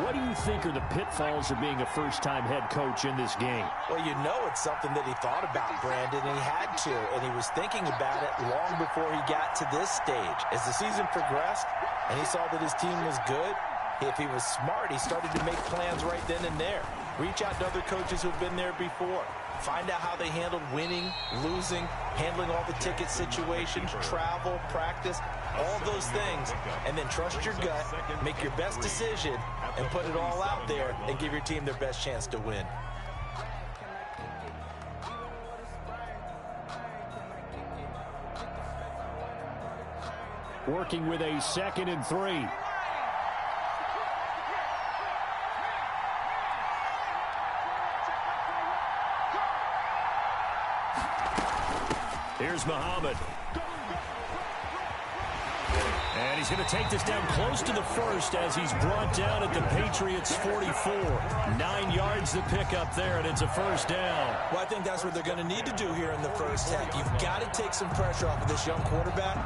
what do you think are the pitfalls of being a first-time head coach in this game? Well, you know it's something that he thought about, Brandon, and he had to, and he was thinking about it long before he got to this stage. As the season progressed and he saw that his team was good, if he was smart, he started to make plans right then and there. Reach out to other coaches who've been there before. Find out how they handled winning, losing, handling all the ticket situations, travel, practice, all those things, and then trust your gut, make your best decision, and put it all out there and give your team their best chance to win. Working with a 2nd and 3. Here's Muhammad. And he's going to take this down close to the first as he's brought down at the Patriots' 44. 9 yards to pick up there, and it's a first down. Well, I think that's what they're going to need to do here in the first half. You've got to take some pressure off of this young quarterback,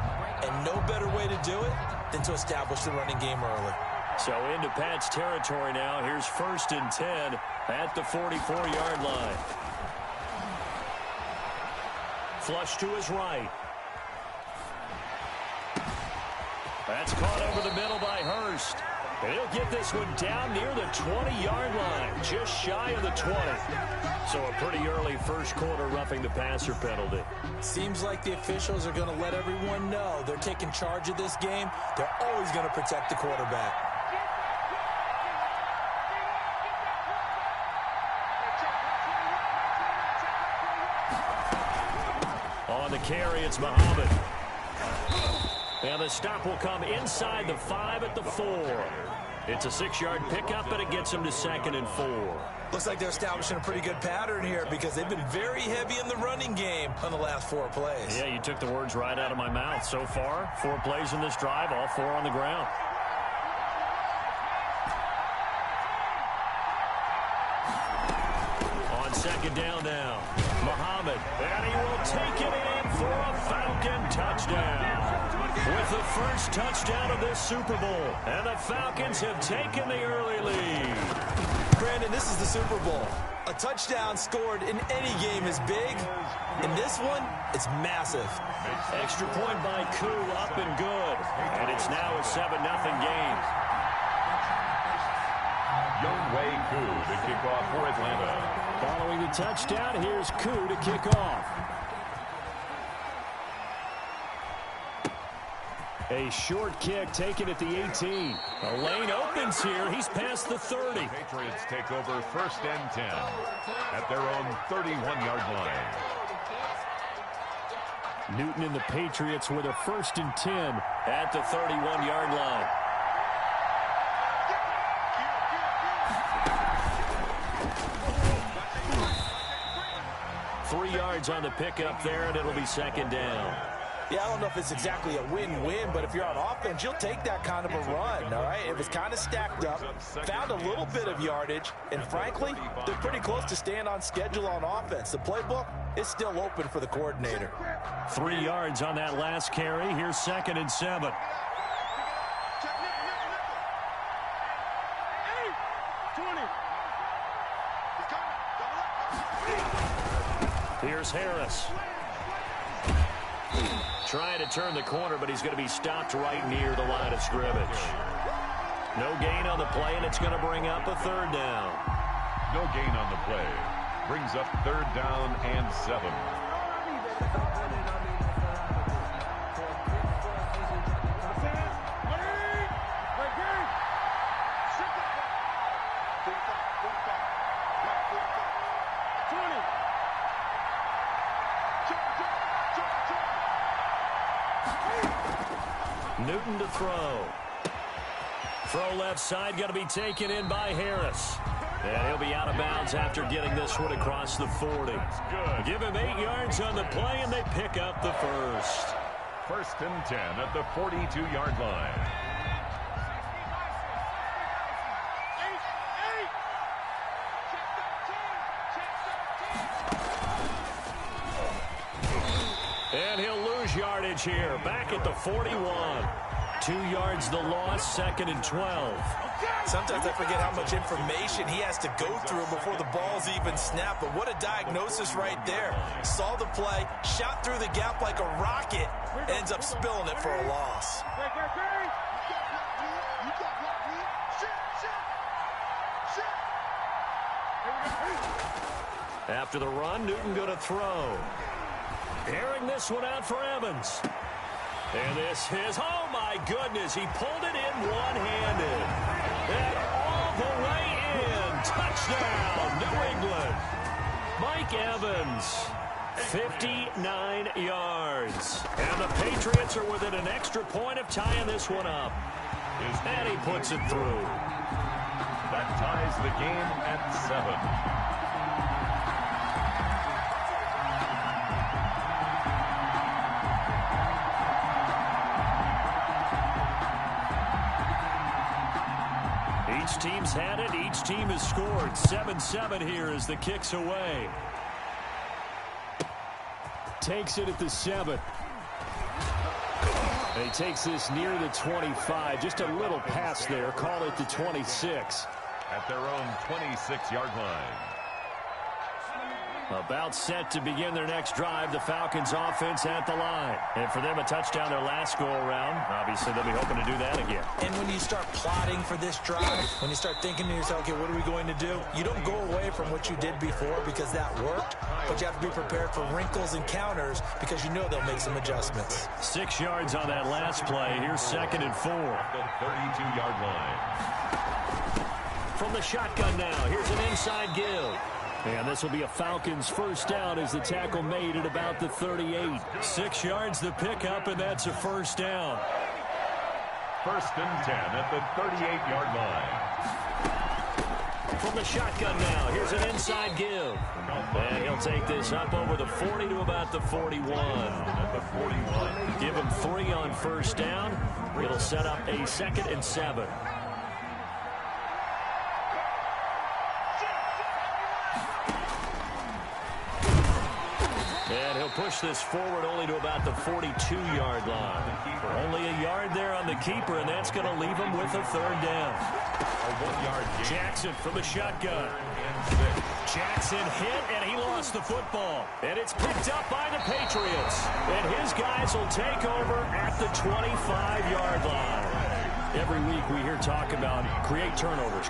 and no better way to do it than to establish the running game early. So into Pat's territory now. Here's 1st and 10 at the 44-yard line. Flush to his right. That's caught over the middle by Hurst. And he'll get this one down near the 20-yard line, just shy of the 20. So a pretty early first quarter roughing the passer penalty. Seems like the officials are going to let everyone know they're taking charge of this game. They're always going to protect the quarterback. On the carry, it's Muhammad. And the stop will come inside the 5 at the 4. It's a 6-yard pickup, but it gets him to 2nd and 4. Looks like they're establishing a pretty good pattern here because they've been very heavy in the running game on the last 4 plays. Yeah, you took the words right out of my mouth. So far, 4 plays in this drive, all 4 on the ground. On 2nd down now, Muhammad, and he will take it in for a Falcon touchdown. With the first touchdown of this Super Bowl, and the Falcons have taken the early lead. Brandon, this is the Super Bowl. A touchdown scored in any game is big. In this one, it's massive. Extra point by Koo, up and good. And it's now a 7-0 game. Younghoe Koo to kick off for Atlanta. Following the touchdown, here's Koo to kick off. A short kick taken at the 18. A lane opens here. He's past the 30. The Patriots take over 1st and 10 at their own 31-yard line. Newton and the Patriots with a 1st and 10 at the 31-yard line. 3 yards on the pickup there, and it'll be second down. Yeah, I don't know if it's exactly a win-win, but if you're on offense, you'll take that kind of a run, all right? It was kind of stacked up, found a little bit of yardage, and frankly, they're pretty close to staying on schedule on offense. The playbook is still open for the coordinator. 3 yards on that last carry. Here's 2nd and 7. Here's Harris. Trying to turn the corner, but he's going to be stopped right near the line of scrimmage. No gain on the play, and it's going to bring up a 3rd down. No gain on the play. Brings up 3rd down and 7. Newton to throw. Throw left side, going to be taken in by Harris. And he'll be out of bounds after getting this one across the 40. Give him 8 yards on the play, and they pick up the first. 1st and 10 at the 42-yard line. And he'll lose yardage here. Back at the 41. 2 yards the loss, 2nd and 12. Sometimes I forget how much information he has to go through before the ball's even snapped. But what a diagnosis right there. Saw the play, shot through the gap like a rocket, ends up spilling it for a loss. After the run, Newton going to throw. Airing this one out for Evans. And this is, oh my goodness, he pulled it in one-handed. And all the way in. Touchdown, New England. Mike Evans, 59 yards. And the Patriots are within an extra point of tying this one up. And he puts it through. That ties the game at 7. Each team's had it. Each team has scored. 7-7 here as the kick's away. Takes it at the 7. And he takes this near the 25. Just a little pass there. Call it the 26. At their own 26-yard line. About set to begin their next drive. The Falcons offense at the line. And for them, a touchdown their last go-around. Obviously, they'll be hoping to do that again. And when you start plotting for this drive, when you start thinking to yourself, okay, what are we going to do? You don't go away from what you did before because that worked, but you have to be prepared for wrinkles and counters because you know they'll make some adjustments. 6 yards on that last play. Here's 2nd and 4. At the 32-yard line. From the shotgun now, here's an inside give. And this will be a Falcons first down as the tackle made at about the 38. 6 yards the pickup, and that's a first down. 1st and 10 at the 38-yard line. From the shotgun now, here's an inside give. And he'll take this up over the 40 to about the 41. At the 41. Give him 3 on first down. It'll set up a 2nd and 7. And he'll push this forward only to about the 42-yard line. Only a yard there on the keeper, and that's going to leave him with a 3rd down. Jackson from the shotgun. Jackson hit, and he lost the football. And it's picked up by the Patriots. And his guys will take over at the 25-yard line. Every week we hear talk about create turnovers.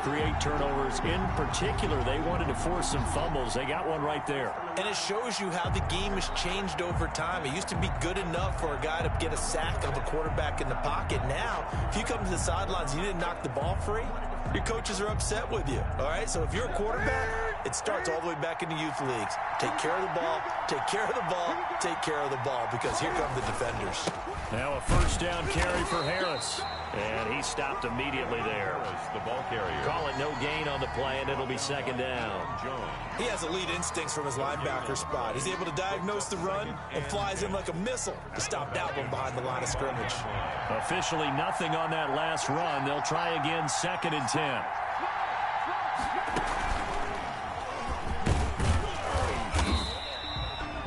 In particular, they wanted to force some fumbles. They got one right there. And it shows you how the game has changed over time. It used to be good enough for a guy to get a sack of a quarterback in the pocket. Now, if you come to the sidelines and you didn't knock the ball free, your coaches are upset with you. All right, so if you're a quarterback, it starts all the way back in the youth leagues. Take care of the ball, take care of the ball, take care of the ball, because here come the defenders. Now a first down carry for Harris. And he stopped immediately there. The ball carrier. Call it no gain on the play, and it'll be second down. He has elite instincts from his linebacker spot. He's able to diagnose the run and flies in like a missile to stop that one behind the line of scrimmage. Officially nothing on that last run. They'll try again, 2nd and 10.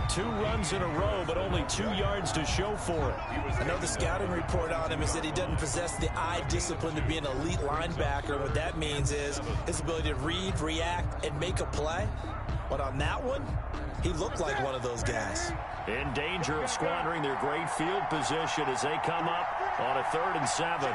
Two runs in a row, but only 2 yards to show for it. I know the scouting report on him is that he doesn't possess the eye discipline to be an elite linebacker. What that means is his ability to read, react, and make a play. But on that one, he looked like one of those guys. In danger of squandering their great field position as they come up on a 3rd and 7.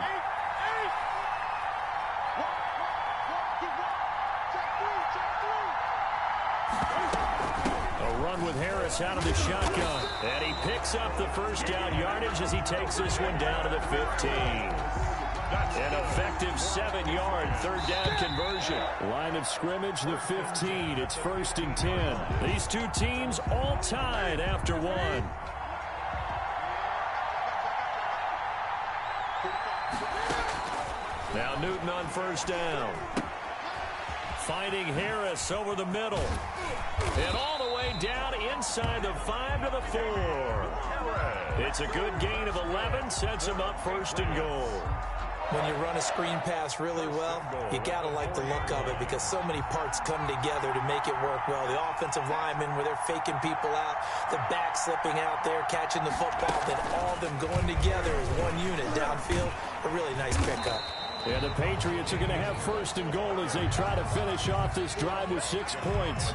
With Harris out of the shotgun. And he picks up the first down yardage as he takes this one down to the 15. An effective 7-yard 3rd down conversion. Line of scrimmage, the 15. It's 1st and 10. These two teams all tied after one. Now Newton on first down. Finding Harris over the middle. And all the way down inside the 5 to the 4. It's a good gain of 11. Sets him up 1st and goal. When you run a screen pass really well, you got to like the look of it because so many parts come together to make it work well. The offensive linemen, where they're faking people out, the back slipping out there, catching the football, then all of them going together as one unit downfield. A really nice pickup. And the Patriots are going to have 1st and goal as they try to finish off this drive with 6 points.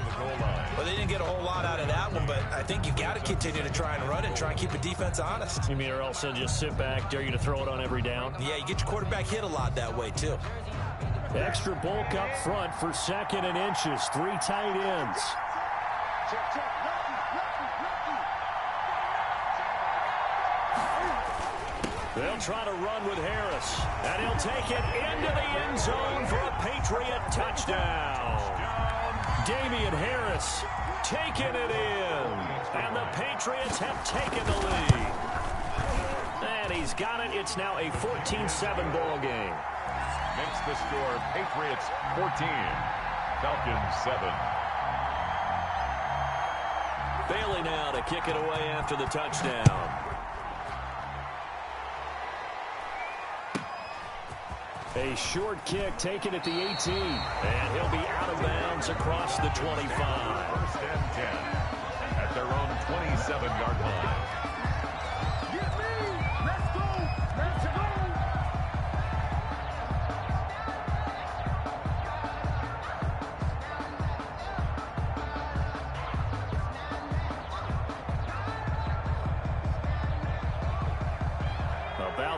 Well, they didn't get a whole lot out of that one, but I think you got to continue to try and run it, try and keep the defense honest. You mean or else they'll just sit back, dare you to throw it on every down? Yeah, you get your quarterback hit a lot that way, too. Extra bulk up front for 2nd and inches. 3 tight ends. They'll try to run with Harris. And he'll take it into the end zone for a Patriot touchdown. Damian Harris taking it in. And the Patriots have taken the lead. And he's got it. It's now a 14-7 ball game. Makes the score Patriots 14, Falcons 7. Bailey now to kick it away after the touchdown. A short kick taken at the 18. And he'll be out of bounds across the 25. 1st and 10 at their own 27-yard line.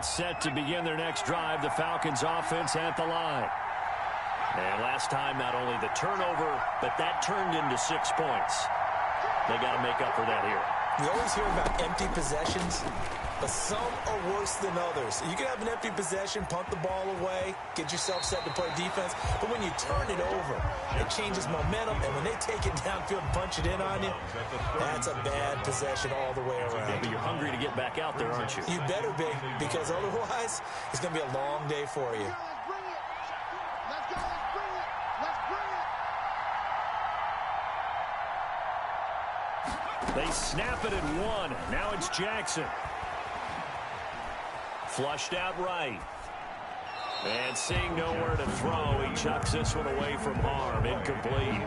Set to begin their next drive, the Falcons offense at the line. And last time, not only the turnover, but that turned into 6 points. They got to make up for that here. We always hear about empty possessions, but some are worse than others. You can have an empty possession, punt the ball away, get yourself set to play defense, but when you turn it over, it changes momentum, and when they take it downfield and punch it in on you, that's a bad possession all the way around. Yeah, but you're hungry to get back out there, aren't you? You better be, because otherwise, it's going to be a long day for you. They snap it at 1. Now it's Jackson. Flushed out right. And seeing nowhere to throw, he chucks this one away from harm. Incomplete.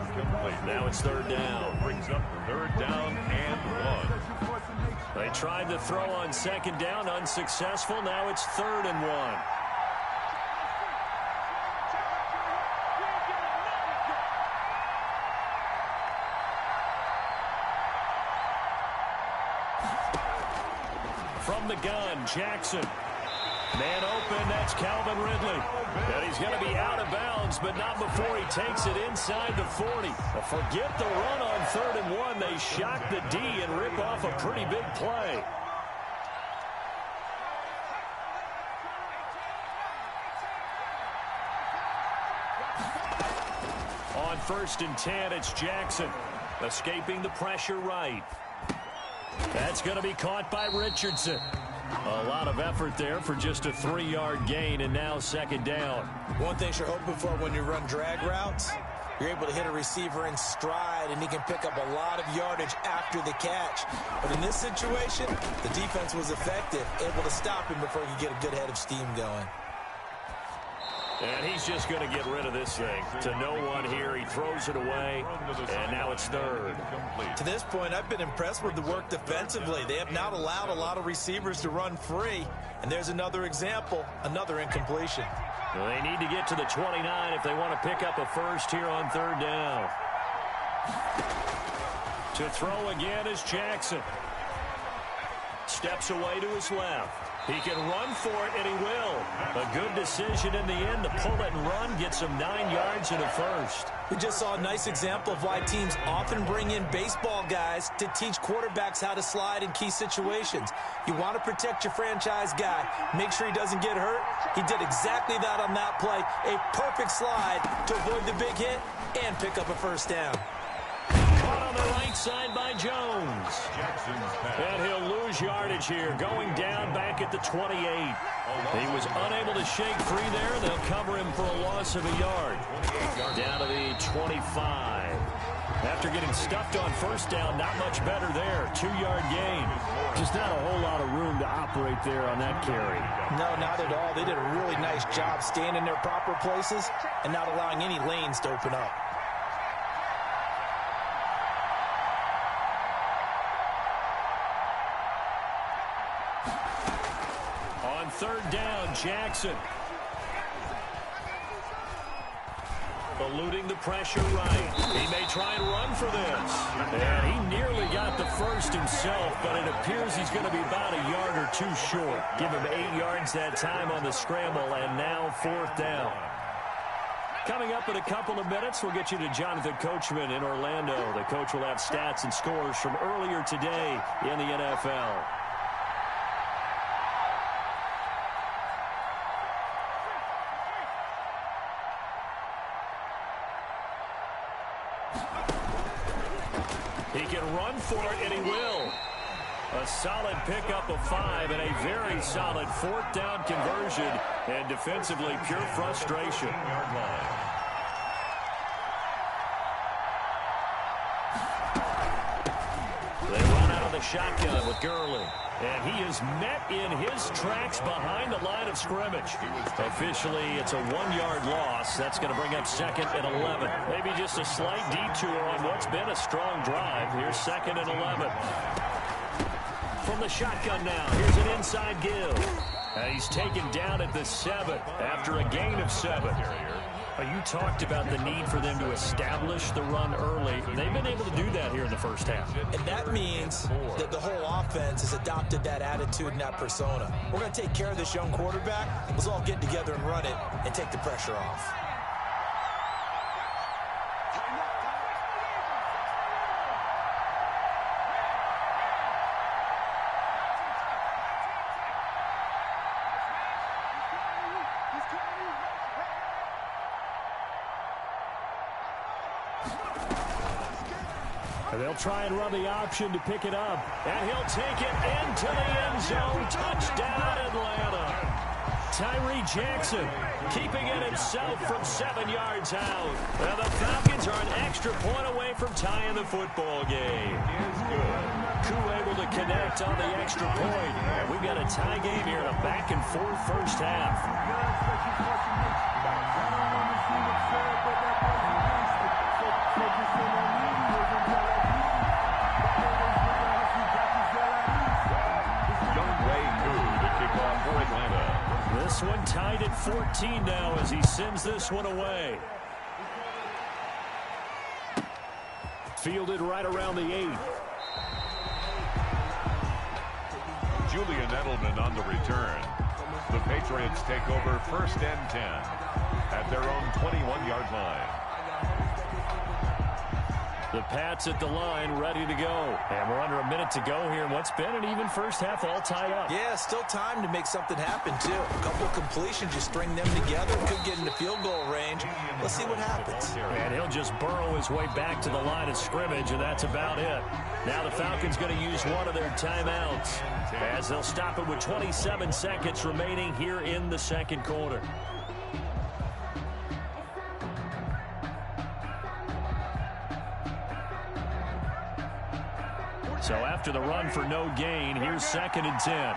Now it's 3rd down. Brings up 3rd down and 1. They tried to throw on 2nd down, unsuccessful. Now it's 3rd and 1. From the gun, Jackson. Man open, that's Calvin Ridley. And he's going to be out of bounds, but not before he takes it inside the 40. Forget the run on 3rd and 1. They shock the D and rip off a pretty big play. On 1st and 10. It's Jackson escaping the pressure right. That's going to be caught by Richardson. A lot of effort there for just a 3-yard gain, and now 2nd down. One thing you're hoping for when you run drag routes, you're able to hit a receiver in stride, and he can pick up a lot of yardage after the catch. But in this situation, the defense was effective, able to stop him before he could get a good head of steam going. And he's just going to get rid of this thing. To no one here, he throws it away, and now it's 3rd. To this point, I've been impressed with the work defensively. They have not allowed a lot of receivers to run free. And there's another example, another incompletion. Well, they need to get to the 29 if they want to pick up a first here on 3rd down. To throw again is Jackson. Steps away to his left. He can run for it, and he will. A good decision in the end to pull it and run, get some 9 yards and a first. We just saw a nice example of why teams often bring in baseball guys to teach quarterbacks how to slide in key situations. You want to protect your franchise guy. Make sure he doesn't get hurt. He did exactly that on that play. A perfect slide to avoid the big hit and pick up a first down. Caught on the right side by Jones. And he'll lose yardage here, going down back at the 28. He was unable to shake free there. They'll cover him for a loss of a yard. Down to the 25. After getting stuffed on 1st down, not much better there. 2-yard gain. Just not a whole lot of room to operate there on that carry. No, not at all. They did a really nice job staying in their proper places and not allowing any lanes to open up. On 3rd down, Jackson. Eluding the pressure right. He may try and run for this. And he nearly got the first himself, but it appears he's going to be about a yard or 2 short. Give him 8 yards that time on the scramble, and now 4th down. Coming up in a couple of minutes, we'll get you to Jonathan Coachman in Orlando. The coach will have stats and scores from earlier today in the NFL. He can run for it, and he will. A solid pickup of 5 and a very solid 4th down conversion. And defensively, pure frustration. They run out of the shotgun with Gurley. And he is met in his tracks behind the line of scrimmage. Officially, it's a 1-yard loss. That's going to bring up 2nd and 11. Maybe just a slight detour on what's been a strong drive. Here's 2nd and 11. From the shotgun now, here's an inside give. And he's taken down at the 7 after a gain of 7. You talked about the need for them to establish the run early. They've been able to do that here in the first half. And that means that the whole offense has adopted that attitude and that persona. We're going to take care of this young quarterback. Let's all get together and run it and take the pressure off. And they'll try and run the option to pick it up. And he'll take it into the end zone. Touchdown, Atlanta. Tyree Jackson keeping it himself from 7 yards out. Now the Falcons are an extra point away from tying the football game. Koo able to connect on the extra point. And we've got a tie game here in a back-and-forth first half. This one tied at 14 now as he sends this one away. Fielded right around the 8. Julian Edelman on the return. The Patriots take over 1st and 10 at their own 21-yard line. The Pats at the line, ready to go. And we're under a minute to go here in what's been an even first half, all tied up. Yeah, still time to make something happen, too. A couple of completions, you string them together, could get into field goal range. Let's see what happens. And he'll just burrow his way back to the line of scrimmage, and that's about it. Now the Falcons going to use one of their timeouts, as they'll stop it with 27 seconds remaining here in the second quarter. So after the run for no gain, here's 2nd and 10.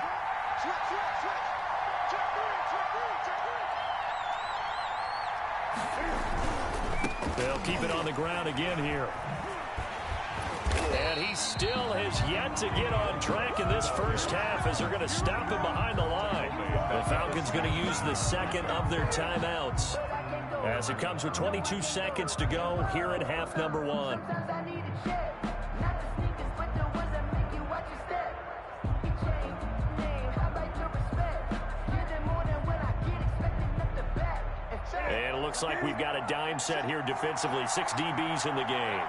They'll keep it on the ground again here. And he still has yet to get on track in this first half as they're going to stop him behind the line. The Falcons going to use the second of their timeouts as it comes with 22 seconds to go here in half number 1. And it looks like we've got a dime set here defensively. 6 DBs in the game.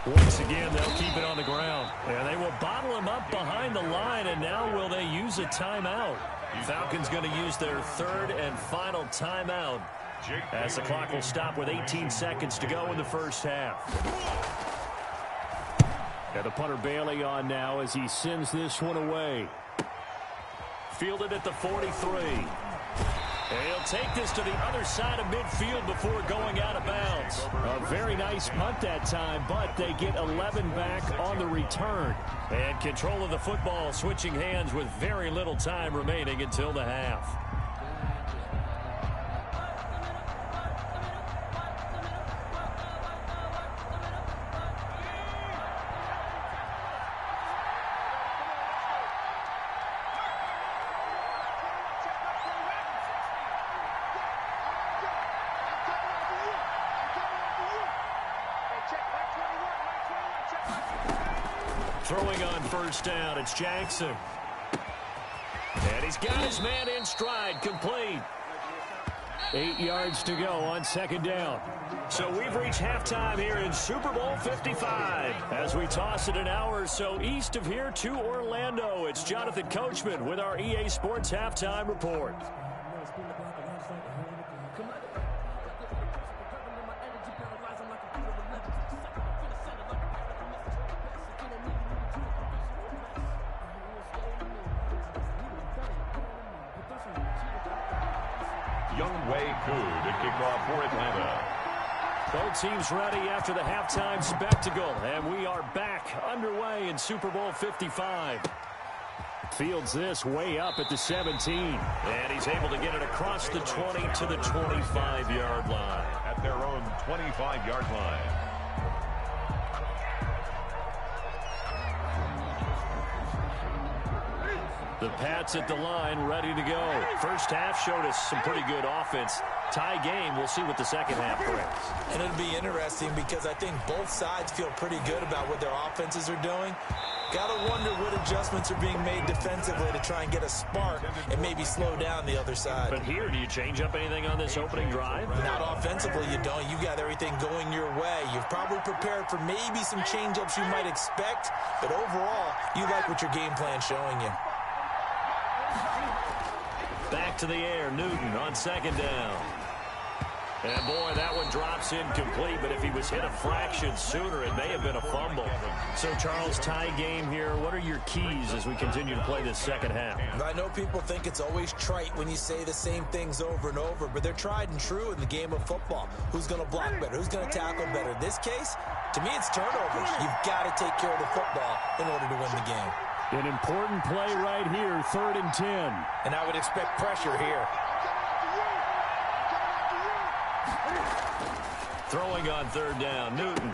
Once again, they'll keep it on the ground. And they will bottle him up behind the line, and now will they use a timeout? Falcons going to use their 3rd and final timeout as the clock will stop with 18 seconds to go in the first half. And the punter Bailey on now as he sends this one away. Fielded at the 43. And he'll take this to the other side of midfield before going out of bounds. A very nice punt that time, but they get 11 back on the return. And control of the football switching hands with very little time remaining until the half. Throwing on first down, it's Jackson. And he's got his man in stride, complete. 8 yards to go on 2nd down. So we've reached halftime here in Super Bowl 55. As we toss it an hour or so east of here to Orlando, it's Jonathan Coachman with our EA Sports Halftime Report. To kick off for Atlanta. Both teams ready after the halftime spectacle, and we are back underway in Super Bowl 55. Fields this way up at the 17, and he's able to get it across the 20 to the 25-yard line. At their own 25-yard line. The Pats at the line, ready to go. First half showed us some pretty good offense. Tie game, we'll see what the second half brings. And it'll be interesting because I think both sides feel pretty good about what their offenses are doing. Got to wonder what adjustments are being made defensively to try and get a spark and maybe slow down the other side. But here, do you change up anything on this opening drive? Not offensively, you don't. You got everything going your way. You've probably prepared for maybe some change-ups you might expect, but overall, you like what your game plan's showing you. Back to the air, Newton on 2nd down. And boy, that one drops incomplete, but if he was hit a fraction sooner, it may have been a fumble. So, Charles, tie game here. What are your keys as we continue to play this second half? I know people think it's always trite when you say the same things over and over, but they're tried and true in the game of football. Who's going to block better? Who's going to tackle better? In this case, to me, it's turnovers. You've got to take care of the football in order to win the game. An important play right here, 3rd and 10. And I would expect pressure here. Throwing on 3rd down, Newton.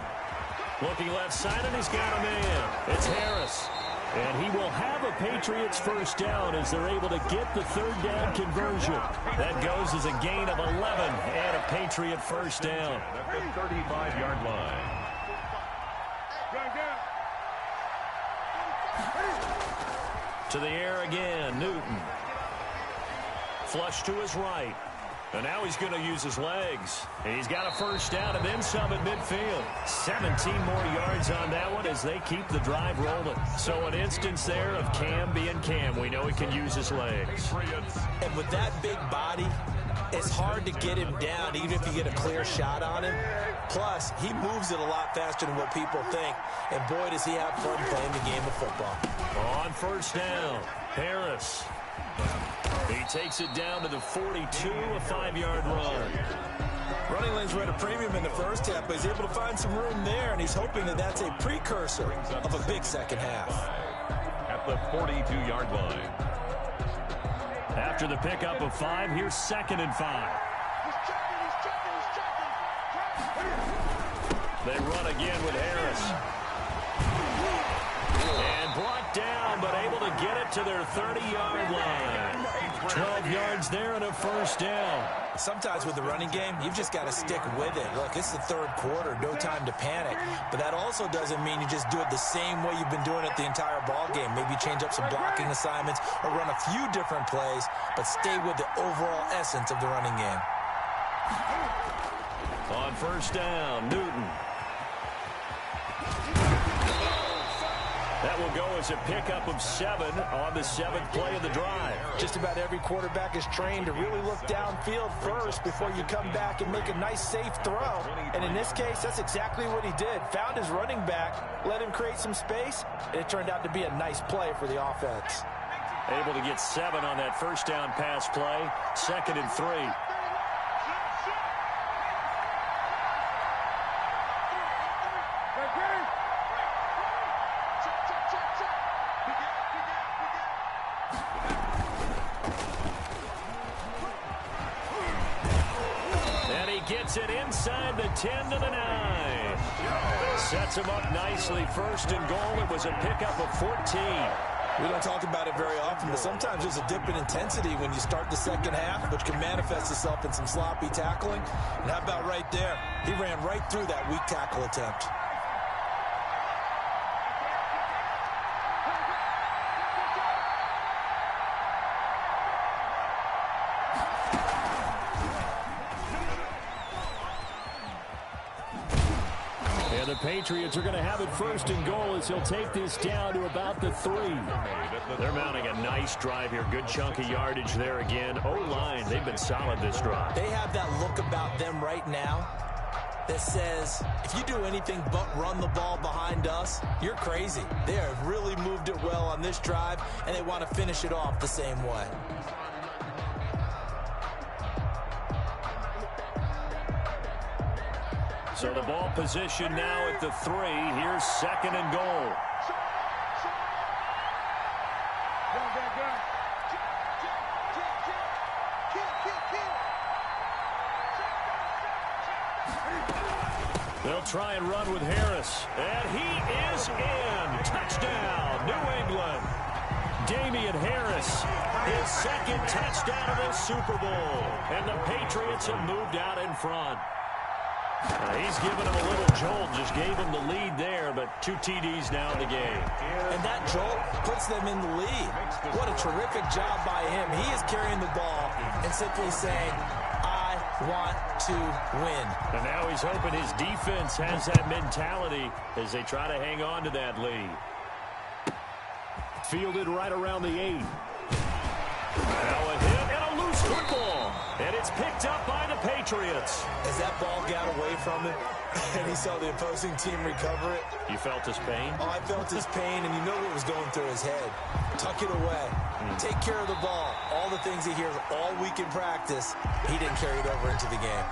Looking left side, and he's got a man. It's Harris. And he will have a Patriots first down as they're able to get the 3rd down conversion. That goes as a gain of 11 and a Patriot first down. At the 35-yard line. To the air again, Newton. Flush to his right. And now he's going to use his legs. And he's got a first down and then some at midfield. 17 more yards on that one as they keep the drive rolling. So an instance there of Cam being Cam. We know he can use his legs. And with that big body, it's hard to get him down even if you get a clear shot on him. Plus, he moves it a lot faster than what people think. And boy, does he have fun playing the game of football. On first down, Harris. He takes it down to the 42, a 5-yard run. Running lanes were at a premium in the first half, but he's able to find some room there, and he's hoping that that's a precursor of a big second half. At the 42-yard line. After the pickup of 5, here's 2nd and 5. They run again with Harris. And brought down, but able to get it to their 30-yard line. 12 yards there and a first down. Sometimes with the running game, you've just got to stick with it. Look, it's the third quarter, no time to panic. But that also doesn't mean you just do it the same way you've been doing it the entire ball game. Maybe change up some blocking assignments or run a few different plays, but stay with the overall essence of the running game. On first down, Newton. That will go as a pickup of 7 on the 7th play of the drive. Just about every quarterback is trained to really look downfield first before you come back and make a nice, safe throw. And in this case, that's exactly what he did. Found his running back, let him create some space, and it turned out to be a nice play for the offense. Able to get 7 on that first down pass play. 2nd and 3. Gets it inside the 10 to the 9. Sets him up nicely. 1st and goal. It was a pickup of 14. We don't talk about it very often, but sometimes there's a dip in intensity when you start the second half, which can manifest itself in some sloppy tackling. And how about right there? He ran right through that weak tackle attempt. The Patriots are going to have it 1st and goal as he'll take this down to about the 3. They're mounting a nice drive here. Good chunk of yardage there again. O-line, they've been solid this drive. They have that look about them right now that says, if you do anything but run the ball behind us, you're crazy. They have really moved it well on this drive, and they want to finish it off the same way. So the ball position now at the 3. Here's 2nd and goal. They'll try and run with Harris. And he is in. Touchdown, New England. Damian Harris, his 2nd touchdown of the Super Bowl. And the Patriots have moved out in front. He's given him a little jolt, just gave him the lead there, but 2 TDs now in the game. And that jolt puts them in the lead. What a terrific job by him. He is carrying the ball and simply saying, I want to win. And now he's hoping his defense has that mentality as they try to hang on to that lead. Fielded right around the 8. Now a hit and a loose football. And it's picked up by the Patriots. As that ball got away from him and he saw the opposing team recover it. You felt his pain? Oh, I felt his pain, and you know what was going through his head. Tuck it away. Take care of the ball. All the things he hears all week in practice, he didn't carry it over into the game.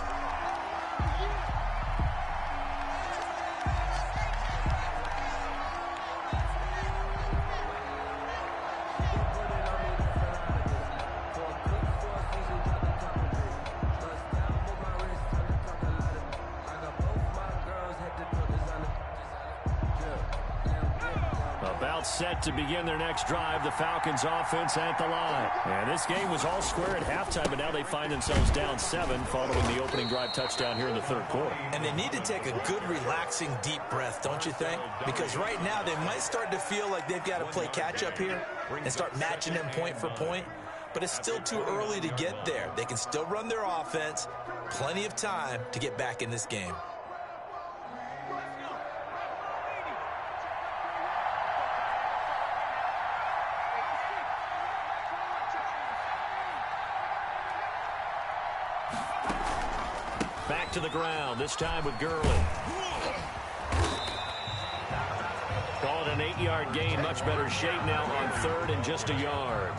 Set to begin their next drive, the Falcons offense at the line. And this game was all square at halftime, but now they find themselves down 7 following the opening drive touchdown here in the 3rd quarter. And they need to take a good, relaxing, deep breath, don't you think? Because right now they might start to feel like they've got to play catch-up here and start matching them point for point. but it's still too early to get there. They can still run their offense. Plenty of time to get back in this game. Back to the ground, this time with Gurley. Call it an 8-yard gain, much better shape now on 3rd and just a yard.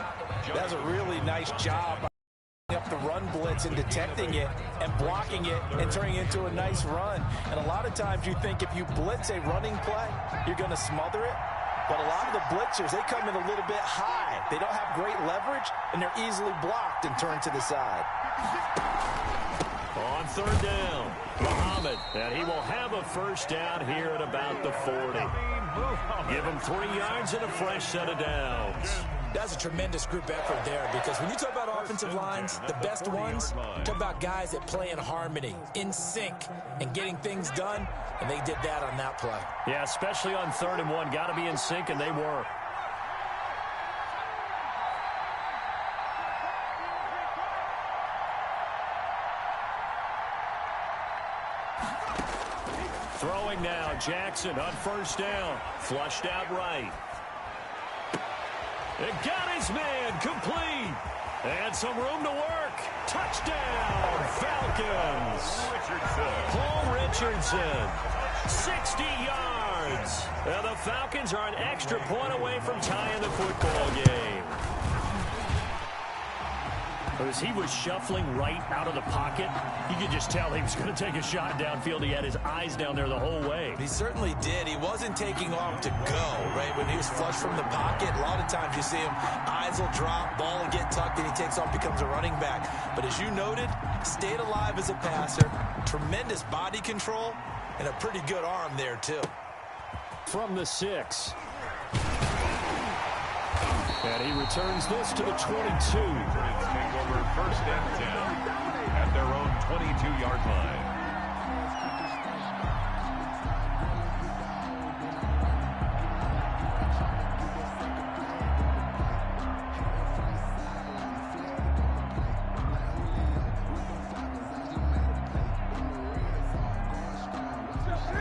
That's a really nice job up the run blitz and detecting it and blocking it and turning it into a nice run. And a lot of times you think if you blitz a running play, you're going to smother it. But a lot of the blitzers, they come in a little bit high. They don't have great leverage, and they're easily blocked and turned to the side. On 3rd down, Muhammad, and he will have a first down here at about the 40. Give him 3 yards and a fresh set of downs. That's a tremendous group effort there, because when you talk about offensive lines, the best ones, talk about guys that play in harmony, in sync, and getting things done, and they did that on that play. Yeah, especially on 3rd and 1. Got to be in sync, and they were. Throwing now, Jackson on 1st down. Flushed out right. It got his man complete. And some room to work. Touchdown, Falcons. Paul Richardson, 60 yards. Now the Falcons are an extra point away from tying the football game. As he was shuffling right out of the pocket, you could just tell he was going to take a shot downfield. He had his eyes down there the whole way. He certainly did. He wasn't taking off to go, right? When he was flush from the pocket, a lot of times you see him, eyes will drop, ball will get tucked, and he takes off, becomes a running back. But as you noted, stayed alive as a passer, tremendous body control, and a pretty good arm there, too. From the 6. And he returns this to the 22. Take over 1st and 10 at their own 22-yard line.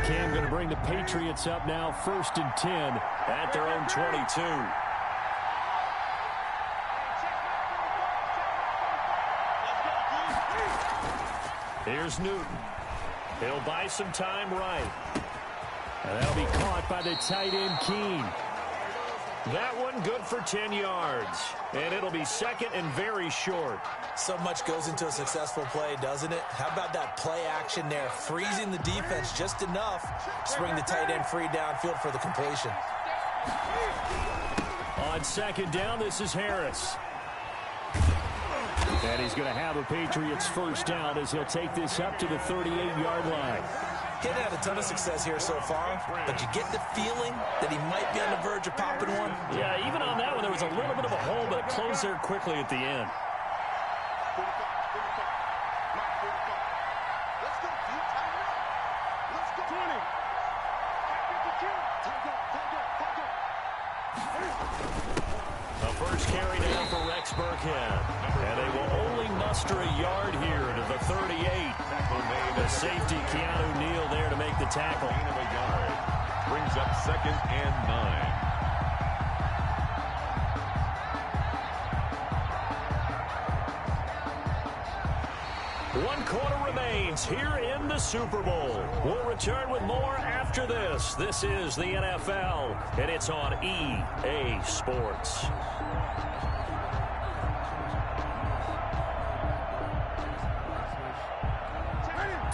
Cam going to bring the Patriots up now, 1st and 10 at their own 22. Here's Newton. He'll buy some time right. And that'll be caught by the tight end, Keene. That one good for 10 yards. And it'll be 2nd and very short. So much goes into a successful play, doesn't it? How about that play action there? Freezing the defense just enough to bring the tight end free downfield for the completion. On 2nd down, this is Harris. And he's going to have a Patriots first down as he'll take this up to the 38-yard line. He hasn't had a ton of success here so far, but you get the feeling that he might be on the verge of popping one. Yeah, even on that one, there was a little bit of a hole, but it closed there quickly at the end. A first carry down for Rex Burkhead. And they will only muster a yard here to the 38. The safety, Keanu Neal, there to make the tackle. Gain of a yard. Brings up 2nd and 9. One quarter remains here in the Super Bowl. We'll return with more after this. This is the NFL, and it's on EA Sports.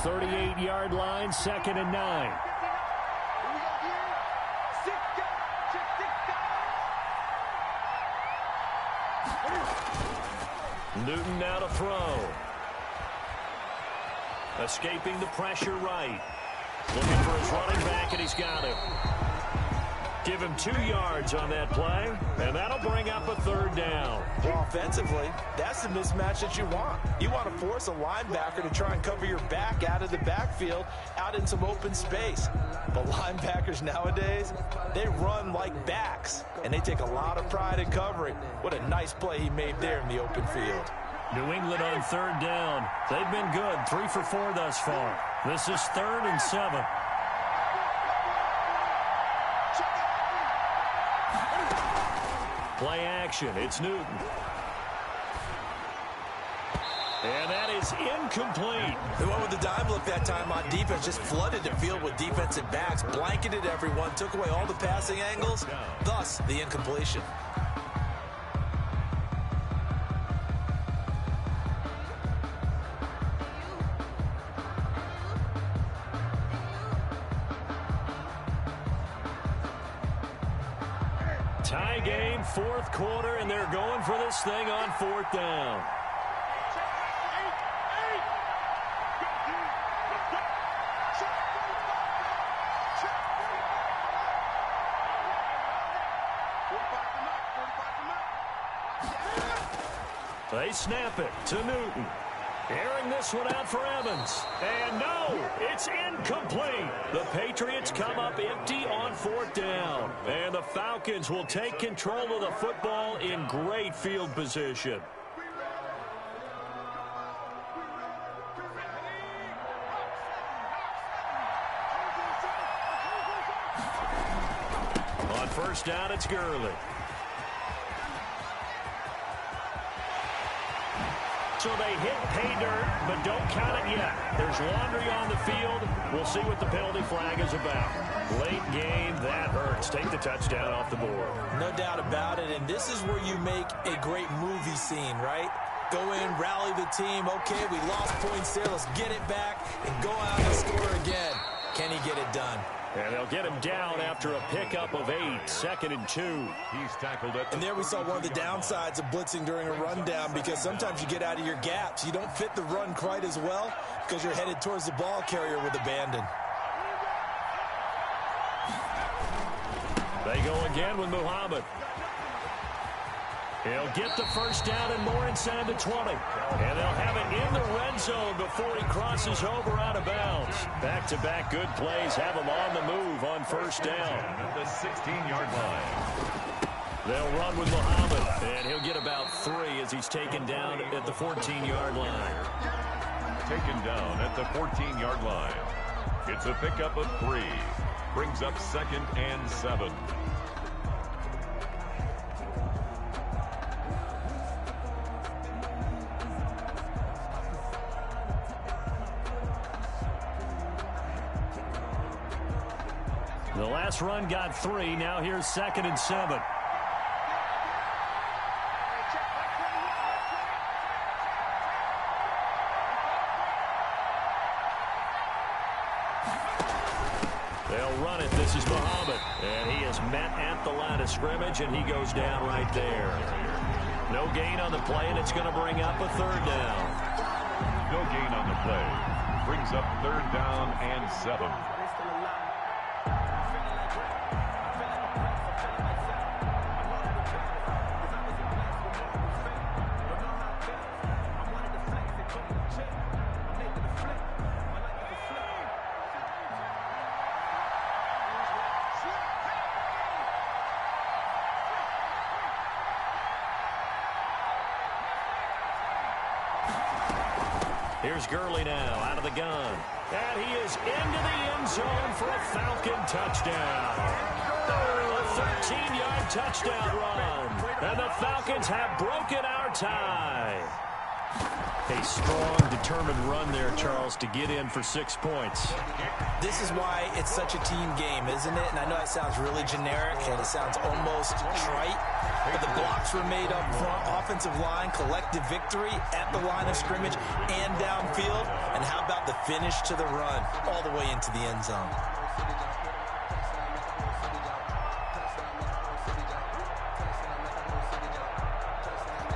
38-yard line, 2nd and 9. Newton now to throw. Escaping the pressure right. Looking for his running back, and he's got him. Give him 2 yards on that play, and that'll bring up a 3rd down. Well, offensively, that's the mismatch that you want. You want to force a linebacker to try and cover your back out of the backfield, out in some open space. But linebackers nowadays, they run like backs, and they take a lot of pride in covering. What a nice play he made there in the open field. New England on 3rd down. They've been good, 3 for 4 thus far. This is 3rd and 7. Play action. It's Newton. And that is incomplete. They went with the dime look that time on defense. Just flooded the field with defensive backs. Blanketed everyone. Took away all the passing angles. Thus, the incompletion. Tie game, 4th quarter, and they're going for this thing on 4th down. They snap it to Newton. Airing this one out for Evans. And no, it's incomplete. The Patriots come up empty on 4th down. And the Falcons will take control of the football in great field position. On 1st down, it's Gurley. So they hit pay dirt, but don't count it yet. There's laundry on the field. We'll see what the penalty flag is about. Late game, that hurts. Take the touchdown off the board. No doubt about it, and this is where you make a great movie scene, right? Go in, rally the team. Okay, we lost points there. Let's get it back and go out and score again. Can he get it done? And they'll get him down after a pickup of 8, 2nd and 2. He's tackled it. And there we saw one of the downsides of blitzing during a rundown, because sometimes you get out of your gaps. You don't fit the run quite as well because you're headed towards the ball carrier with abandon. They go again with Muhammad. He'll get the 1st down and more inside the 20. And they'll have it in the red zone before he crosses over out of bounds. Back-to-back good plays have him on the move on 1st down. At the 16-yard line. They'll run with Muhammad, and he'll get about 3 as he's taken down at the 14-yard line. Taken down at the 14-yard line. It's a pickup of 3. Brings up 2nd and 7. The last run got 3. Now here's 2nd and 7. They'll run it. This is Muhammad. And he is met at the line of scrimmage, and he goes down right there. No gain on the play, and it's going to bring up a 3rd down. No gain on the play. Brings up 3rd down and 7. Here's Gurley now out of the gun. And he is into the end zone for a Falcon touchdown. A 13-yard touchdown run. And the Falcons have broken our tie. A strong, determined run there, Charles, to get in for 6 points. This is why it's such a team game, isn't it? And I know that sounds really generic and it sounds almost trite, but the blocks were made up front, offensive line, collective victory at the line of scrimmage and downfield. And how about the finish to the run all the way into the end zone?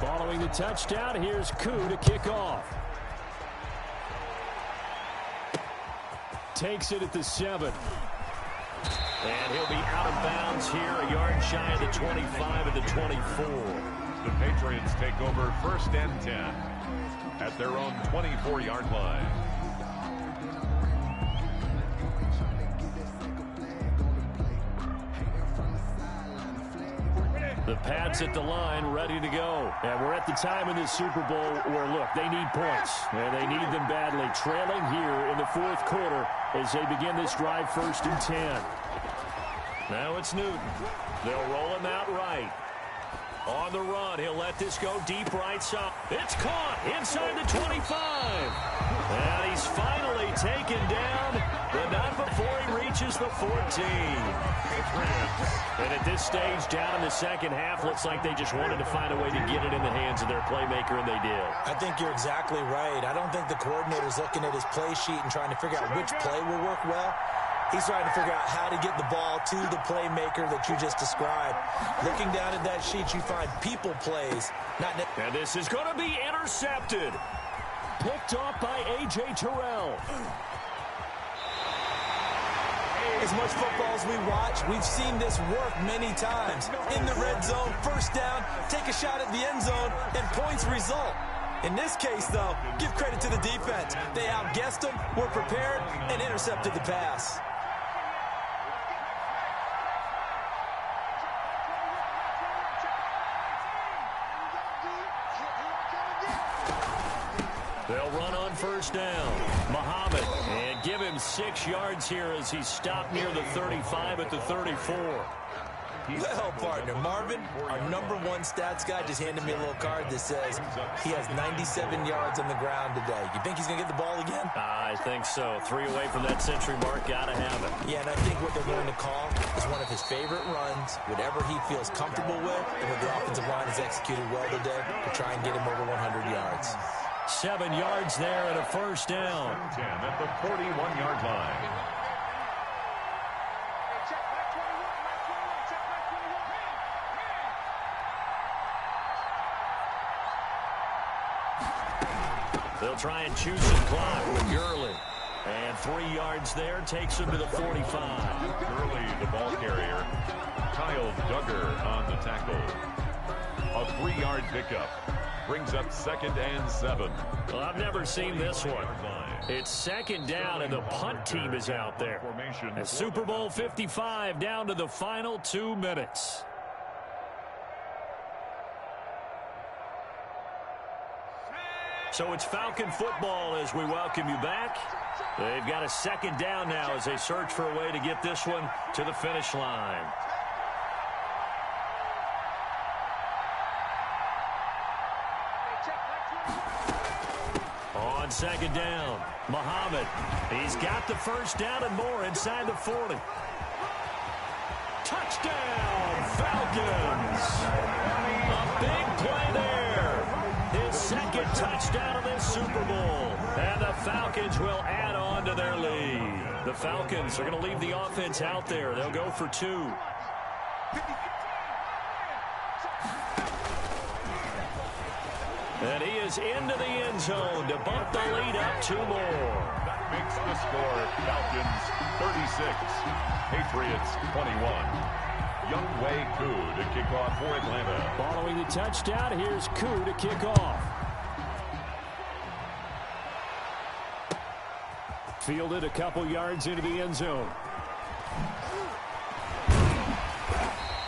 Following the touchdown, here's Koo to kick off. Takes it at the 7. And he'll be out of bounds here, a yard shy of the 25 of the 24. The Patriots take over 1st and 10 at their own 24-yard line. The Pats at the line, ready to go. And we're at the time in this Super Bowl where, look, they need points. And they need them badly. Trailing here in the 4th quarter as they begin this drive 1st and 10. Now it's Newton. They'll roll him out right. On the run, he'll let this go deep right side. It's caught inside the 25. And he's finally taken down, but not before he reaches the 14. And at this stage, down in the second half, looks like they just wanted to find a way to get it in the hands of their playmaker, and they did. I think you're exactly right. I don't think the coordinator's looking at his play sheet and trying to figure out which play will work well. He's trying to figure out how to get the ball to the playmaker that you just described. Looking down at that sheet, you find people plays. And this is going to be intercepted. Picked off by A.J. Terrell. As much football as we watch, we've seen this work many times. In the red zone, 1st down, take a shot at the end zone, and points result. In this case, though, give credit to the defense. They outguessed them, were prepared, and intercepted the pass. They'll run on 1st down. Muhammad, and give him 6 yards here as he's stopped near the 35 at the 34. Well, partner, Marvin, our #1 stats guy just handed me a little card that says he has 97 yards on the ground today. You think he's going to get the ball again? I think so. 3 away from that century mark. Got to have it. Yeah, and I think what they're going to call is one of his favorite runs, whatever he feels comfortable with, and what the offensive line has executed well today to try and get him over 100 yards. 7 yards there and a 1st down. 10 at the 41-yard line. They'll try and choose some clock with Gurley. And 3 yards there takes him to the 45. Gurley, the ball carrier. Kyle Duggar on the tackle. A 3-yard pickup. Brings up 2nd and 7. Well, I've never seen this one. It's 2nd down, and the punt team is out there. And Super Bowl 55 down to the final 2 minutes. So it's Falcon football as we welcome you back. They've got a 2nd down now as they search for a way to get this one to the finish line. On 2nd down, Muhammad. He's got the 1st down and more inside the 40. Touchdown, Falcons! A big play there. His 2nd touchdown of this Super Bowl. And the Falcons will add on to their lead. The Falcons are going to leave the offense out there. They'll go for 2. And he is into the end zone to bump the lead up 2 more. That makes the score Falcons 36, Patriots 21. Younghoe Koo to kick off for Atlanta. Following the touchdown, here's Koo to kick off. Fielded a couple yards into the end zone.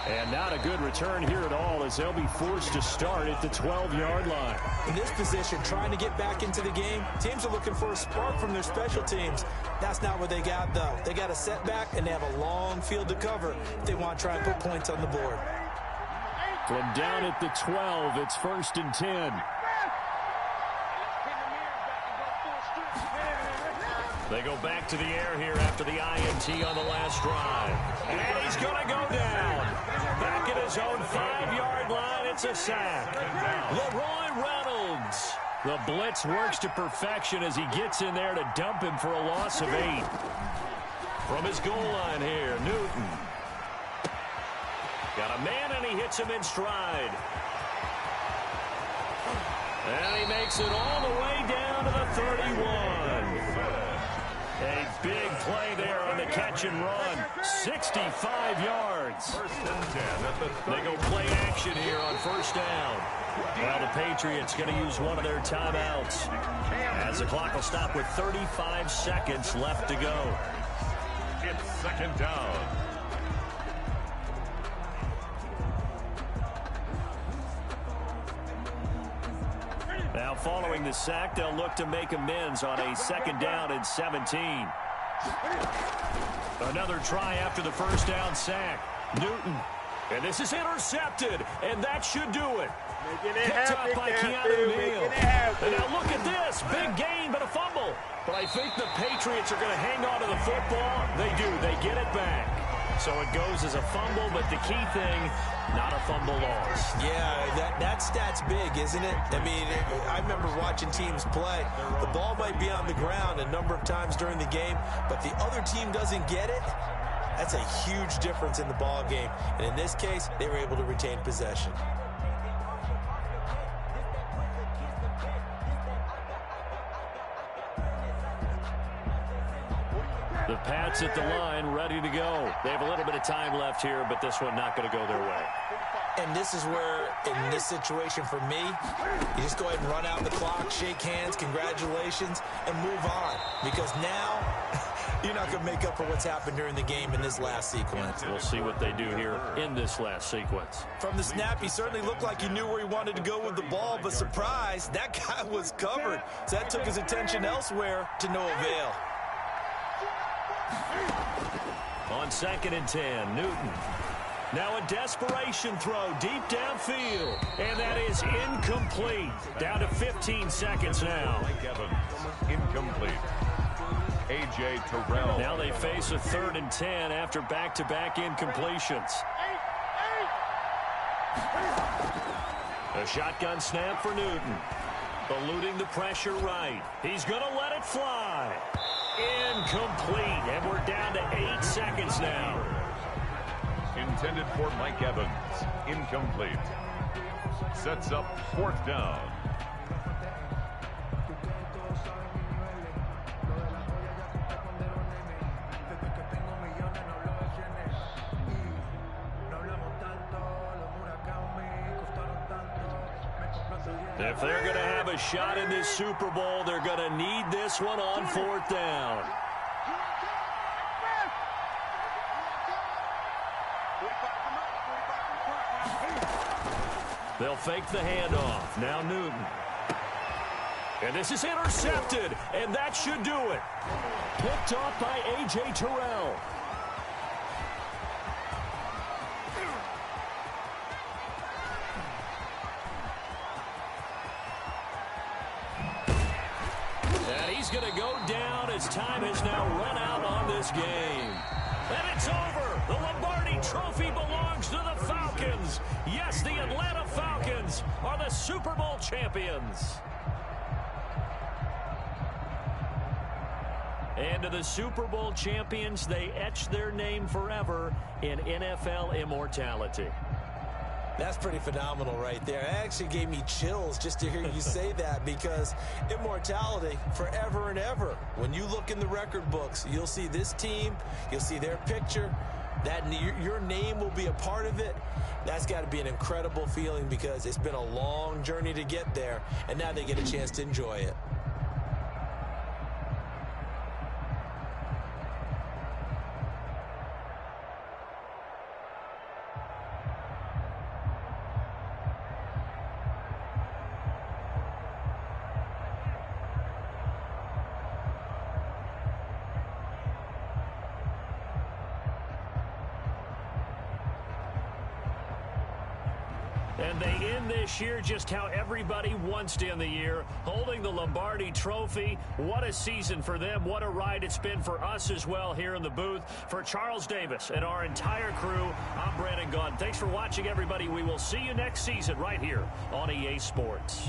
And not a good return here at all as they'll be forced to start at the 12-yard line. In this position, trying to get back into the game, teams are looking for a spark from their special teams. That's not what they got, though. They got a setback, and they have a long field to cover if they want to try and put points on the board. From down at the 12, it's 1st and 10. They go back to the air here after the INT on the last drive. And he's going to go down. Back at his own 5-yard line, it's a sack. Leroy Reynolds. The blitz works to perfection as he gets in there to dump him for a loss of 8. From his goal line here, Newton. Got a man, and he hits him in stride. And he makes it all the way down to the 31. A big play there on the catch and run. 65 yards. First and 10 at the 30. They go play action here on first down. Well, the Patriots going to use one of their timeouts, as the clock will stop with 35 seconds left to go. It's second down. Now, following the sack, they'll look to make amends on a second down and 17. Another try after the first down sack. Newton. And this is intercepted, and that should do it. Picked up by Keanu Neal. And now look at this. Big gain, but a fumble. But I think the Patriots are going to hang on to the football. They do. They get it back. So it goes as a fumble, but the key thing, not a fumble loss. Yeah, that stat's big, isn't it? I mean, I remember watching teams play. The ball might be on the ground a number of times during the game, but the other team doesn't get it. That's a huge difference in the ball game. And in this case, they were able to retain possession. The Pats at the line, ready to go. They have a little bit of time left here, but this one not going to go their way. And this is where, in this situation for me, you just go ahead and run out the clock, shake hands, congratulations, and move on. Because now, you're not going to make up for what's happened during the game in this last sequence. We'll see what they do here in this last sequence. From the snap, he certainly looked like he knew where he wanted to go with the ball, but surprise, that guy was covered. So that took his attention elsewhere to no avail. On 2nd and 10, Newton. Now a desperation throw deep downfield. And that is incomplete. Down to 15 seconds now. Mike Evans, incomplete. A.J. Terrell. Now they face a 3rd and 10 after back-to-back incompletions. A shotgun snap for Newton. Eluding the pressure right. He's going to let it fly. Incomplete. And we're down to 8 seconds now. Intended for Mike Evans. Incomplete. Sets up 4th down. If they're going to have a shot in this Super Bowl, they're going to need this one on 4th down. They'll fake the handoff. Now Newton. And this is intercepted, and that should do it. Picked off by A.J. Terrell. And he's going to go down as time has now run out on this game. And it's over. The Lombardi Trophy belongs to the Falcons. Yes, the Atlanta Falcons are the Super Bowl champions. And to the Super Bowl champions, they etch their name forever in NFL immortality. That's pretty phenomenal right there. It actually gave me chills just to hear you say that, because immortality forever and ever. When you look in the record books, you'll see this team, you'll see their picture, that your name will be a part of it. That's got to be an incredible feeling, because it's been a long journey to get there, and now they get a chance to enjoy it. And they end this year just how everybody wants to end the year, holding the Lombardi Trophy. What a season for them. What a ride it's been for us as well here in the booth. For Charles Davis and our entire crew, I'm Brandon Gaudin. Thanks for watching, everybody. We will see you next season right here on EA Sports.